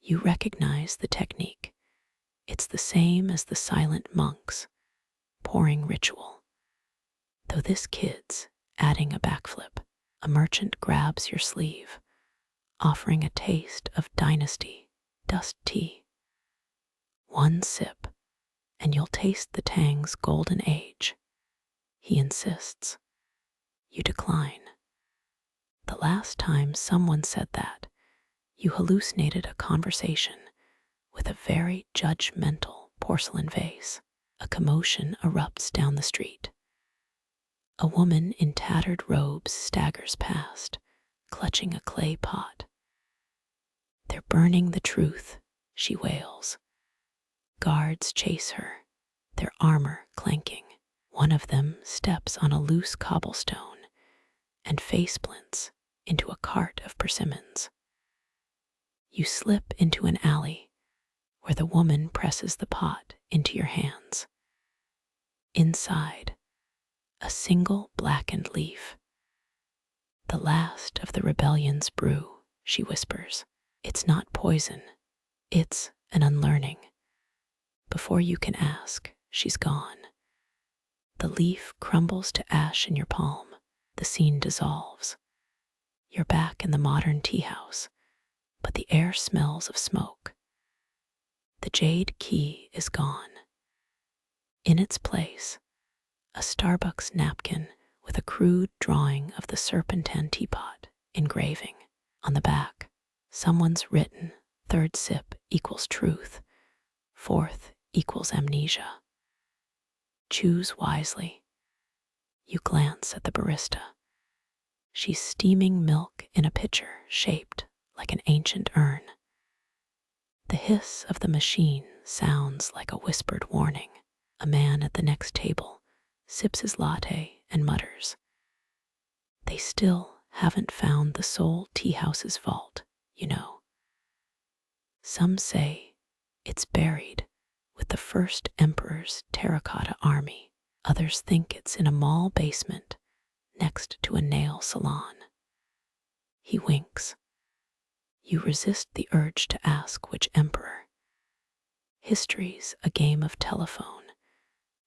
You recognize the technique. It's the same as the silent monks, pouring ritual. Though this kid's adding a backflip. A merchant grabs your sleeve, offering a taste of Dynasty dust tea. 1 sip, and you'll taste the Tang's golden age. He insists. You decline. The last time someone said that, you hallucinated a conversation with a very judgmental porcelain vase. A commotion erupts down the street. A woman in tattered robes staggers past, clutching a clay pot. They're burning the truth, she wails. Guards chase her, their armor clanking. One of them steps on a loose cobblestone and face splints into a cart of persimmons. You slip into an alley where the woman presses the pot into your hands. Inside, a single blackened leaf. The last of the rebellion's brew, she whispers. It's not poison, it's an unlearning. Before you can ask, she's gone. The leaf crumbles to ash in your palm. The scene dissolves. You're back in the modern tea house, but the air smells of smoke. The jade key is gone. In its place, a Starbucks napkin with a crude drawing of the serpentine teapot engraving. On the back, someone's written, "Third sip equals truth, fourth equals amnesia. Choose wisely." You glance at the barista. She's steaming milk in a pitcher shaped like an ancient urn. The hiss of the machine sounds like a whispered warning. A man at the next table sips his latte and mutters, "They still haven't found the Seoul tea house's vault, you know. Some say it's buried with the first emperor's terracotta army. Others think it's in a mall basement next to a nail salon." He winks. You resist the urge to ask which emperor. History's a game of telephone,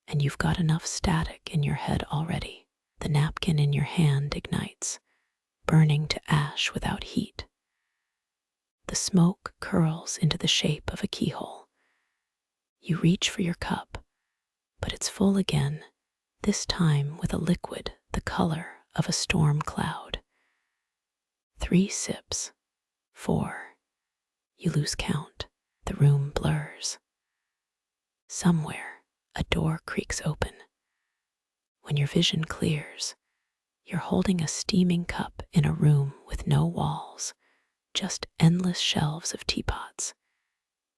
and you've got enough static in your head already. The napkin in your hand ignites, burning to ash without heat. The smoke curls into the shape of a keyhole. You reach for your cup, but it's full again, this time with a liquid the color of a storm cloud. 3 sips, 4. You lose count. The room blurs. Somewhere, a door creaks open. When your vision clears, you're holding a steaming cup in a room with no walls, just endless shelves of teapots,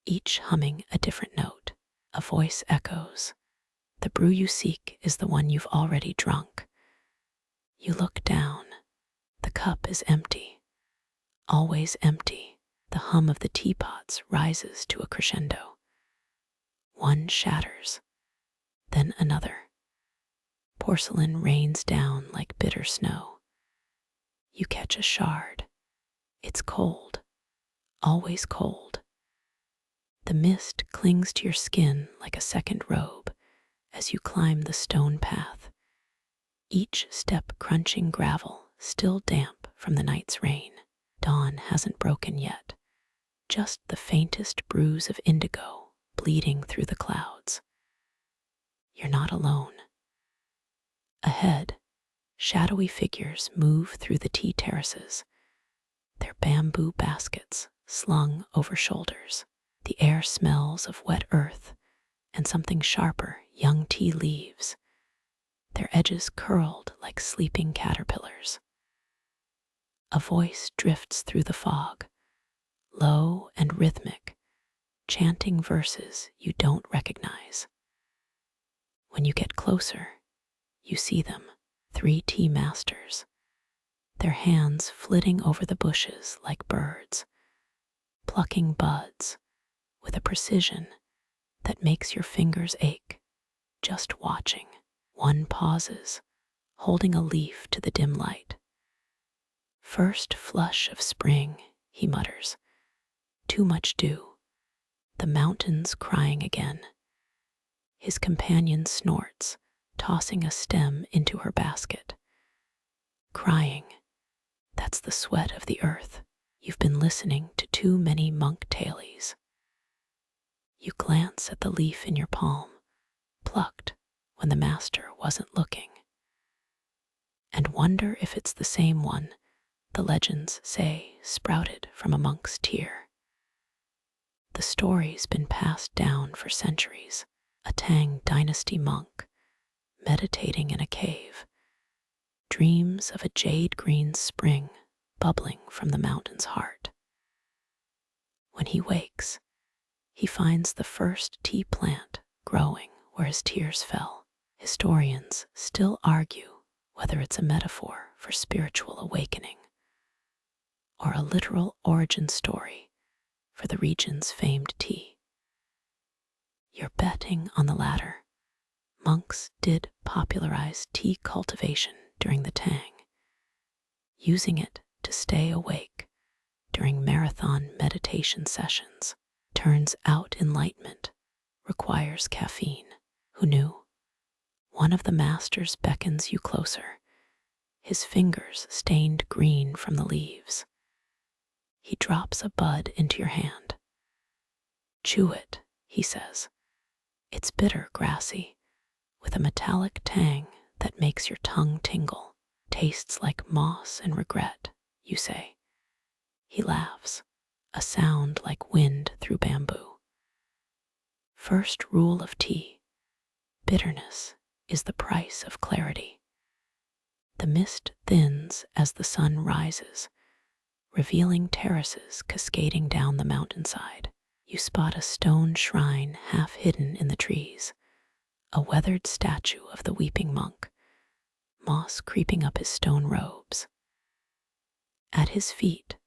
each humming a different note. A voice echoes. The brew you seek is the one you've already drunk. You look down. The cup is empty. Always empty. The hum of the teapots rises to a crescendo. One shatters, then another. Porcelain rains down like bitter snow. You catch a shard. It's cold, always cold. The mist clings to your skin like a second robe as you climb the stone path, each step crunching gravel still damp from the night's rain. Dawn hasn't broken yet, just the faintest bruise of indigo bleeding through the clouds. You're not alone. Ahead, shadowy figures move through the tea terraces, their bamboo baskets slung over shoulders. The air smells of wet earth and something sharper, young tea leaves, their edges curled like sleeping caterpillars. A voice drifts through the fog, low and rhythmic, chanting verses you don't recognize. When you get closer, you see them, 3 tea masters, their hands flitting over the bushes like birds, plucking buds with a precision that makes your fingers ache just watching. One pauses, holding a leaf to the dim light. "First flush of spring," he mutters. "Too much dew. The mountains crying again." His companion snorts, tossing a stem into her basket. "Crying. That's the sweat of the earth. You've been listening to too many monk tailies." You glance at the leaf in your palm, plucked when the master wasn't looking, and wonder if it's the same one the legends say sprouted from a monk's tear. The story's been passed down for centuries. A Tang Dynasty monk, meditating in a cave, dreams of a jade-green spring bubbling from the mountain's heart. When he wakes, he finds the first tea plant growing where his tears fell. Historians still argue whether it's a metaphor for spiritual awakening or a literal origin story for the region's famed tea. You're betting on the latter. Monks did popularize tea cultivation during the Tang, using it to stay awake during marathon meditation sessions. Turns out enlightenment requires caffeine. Who knew? One of the masters beckons you closer, his fingers stained green from the leaves. He drops a bud into your hand. Chew it, he says. It's bitter, grassy, with a metallic tang that makes your tongue tingle. Tastes like moss and regret, you say. He laughs, a sound like wind through bamboo. First rule of tea: bitterness is the price of clarity. The mist thins as the sun rises, revealing terraces cascading down the mountainside. You spot a stone shrine half hidden in the trees, a weathered statue of the weeping monk, moss creeping up his stone robes. At his feet,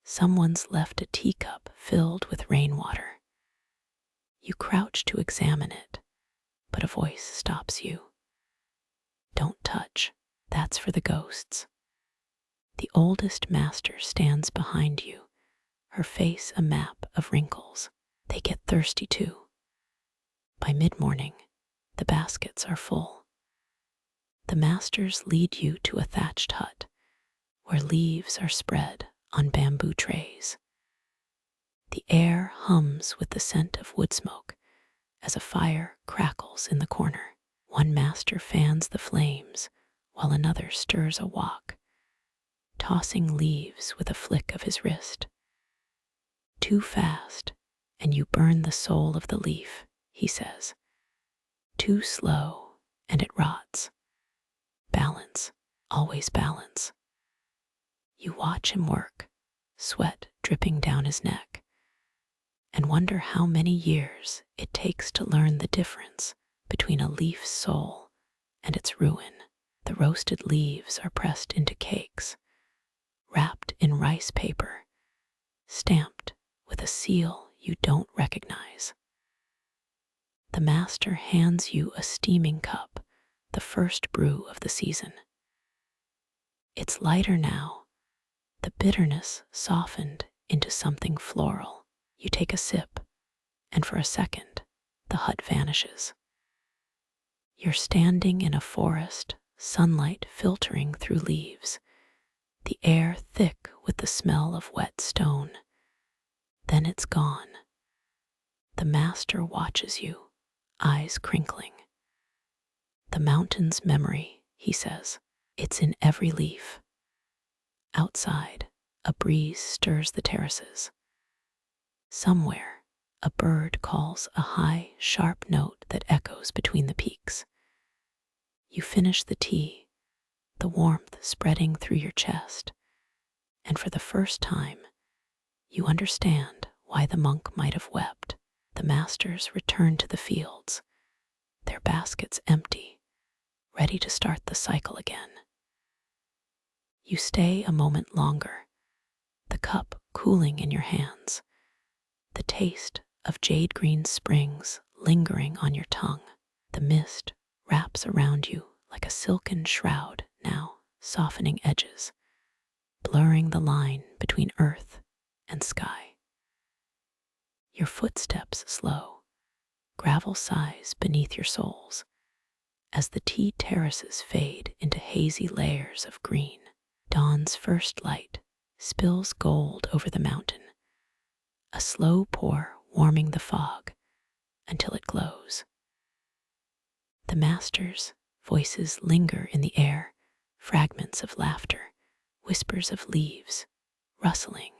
someone's left a teacup filled with rainwater. You crouch to examine it, but a voice stops you. Don't touch, that's for the ghosts. The oldest master stands behind you, her face a map of wrinkles. They get thirsty too. By mid-morning, the baskets are full. The masters lead you to a thatched hut, where leaves are spread on bamboo trays. The air hums with the scent of wood smoke as a fire crackles in the corner. One master fans the flames while another stirs a wok, tossing leaves with a flick of his wrist. Too fast, and you burn the soul of the leaf, he says. Too slow, and it rots. Balance, always balance. You watch him work, sweat dripping down his neck, and wonder how many years it takes to learn the difference between a leaf's soul and its ruin. The roasted leaves are pressed into cakes, wrapped in rice paper, stamped with a seal you don't recognize. The master hands you a steaming cup, the first brew of the season. It's lighter now, the bitterness softened into something floral. You take a sip, and for a second, the hut vanishes. You're standing in a forest, sunlight filtering through leaves, the air thick with the smell of wet stone. Then it's gone. The master watches you, eyes crinkling. The mountain's memory, he says. It's in every leaf. Outside, a breeze stirs the terraces. Somewhere, a bird calls a high, sharp note that echoes between the peaks. You finish the tea, the warmth spreading through your chest, and for the first time, you understand why the monk might have wept. The masters return to the fields, their baskets empty, ready to start the cycle again. You stay a moment longer, the cup cooling in your hands, the taste of jade-green springs lingering on your tongue. The mist wraps around you like a silken shroud now, softening edges, blurring the line between earth and sky. Your footsteps slow, gravel sighs beneath your soles, as the tea terraces fade into hazy layers of green. Dawn's first light spills gold over the mountain, a slow pour warming the fog until it glows. The masters' voices linger in the air, fragments of laughter, whispers of leaves, rustling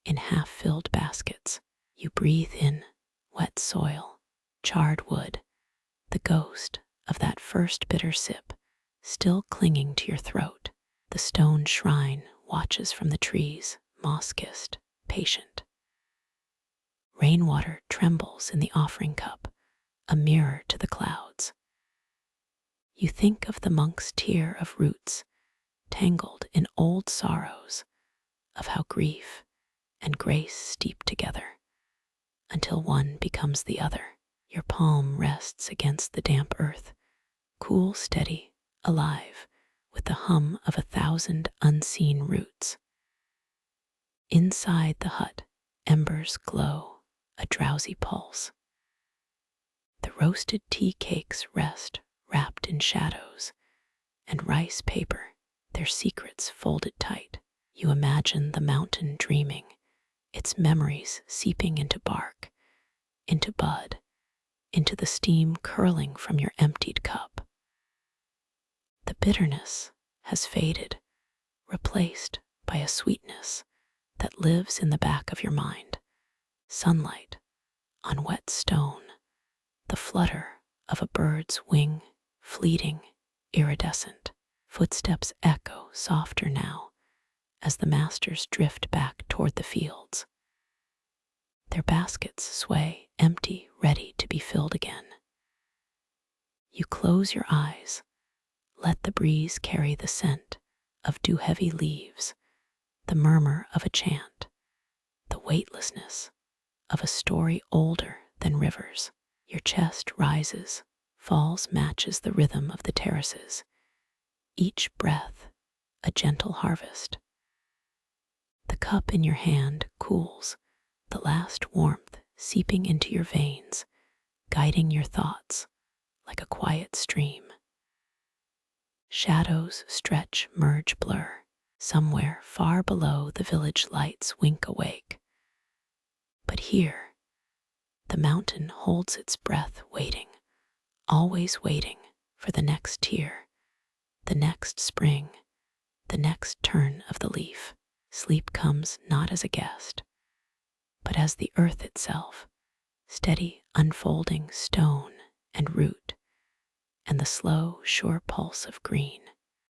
in half-filled baskets. You breathe in wet soil, charred wood, the ghost of that first bitter sip still clinging to your throat. The stone shrine watches from the trees, moss-kissed, patient. Rainwater trembles in the offering cup, a mirror to the clouds. You think of the monk's tier of roots, tangled in old sorrows, of how grief and grace steep together, until one becomes the other. Your palm rests against the damp earth, cool, steady, alive, with the hum of 1,000 unseen roots. Inside the hut, embers glow, a drowsy pulse. The roasted tea cakes rest, wrapped in shadows, and rice paper, their secrets folded tight. You imagine the mountain dreaming, its memories seeping into bark, into bud, into the steam curling from your emptied cup. The bitterness has faded, replaced by a sweetness that lives in the back of your mind. Sunlight on wet stone, the flutter of a bird's wing, fleeting, iridescent. Footsteps echo softer now as the masters drift back toward the fields. Their baskets sway, empty, ready to be filled again. You close your eyes, let the breeze carry the scent of dew-heavy leaves, the murmur of a chant, the weightlessness of a story older than rivers. Your chest rises, falls, matches the rhythm of the terraces, each breath a gentle harvest. The cup in your hand cools, the last warmth seeping into your veins, guiding your thoughts like a quiet stream. Shadows stretch, merge, blur. Somewhere far below the village lights wink awake. But here, the mountain holds its breath, waiting, always waiting for the next tear, the next spring, the next turn of the leaf. Sleep comes not as a guest, but as the earth itself, steady, unfolding stone and root, and the slow, sure pulse of green.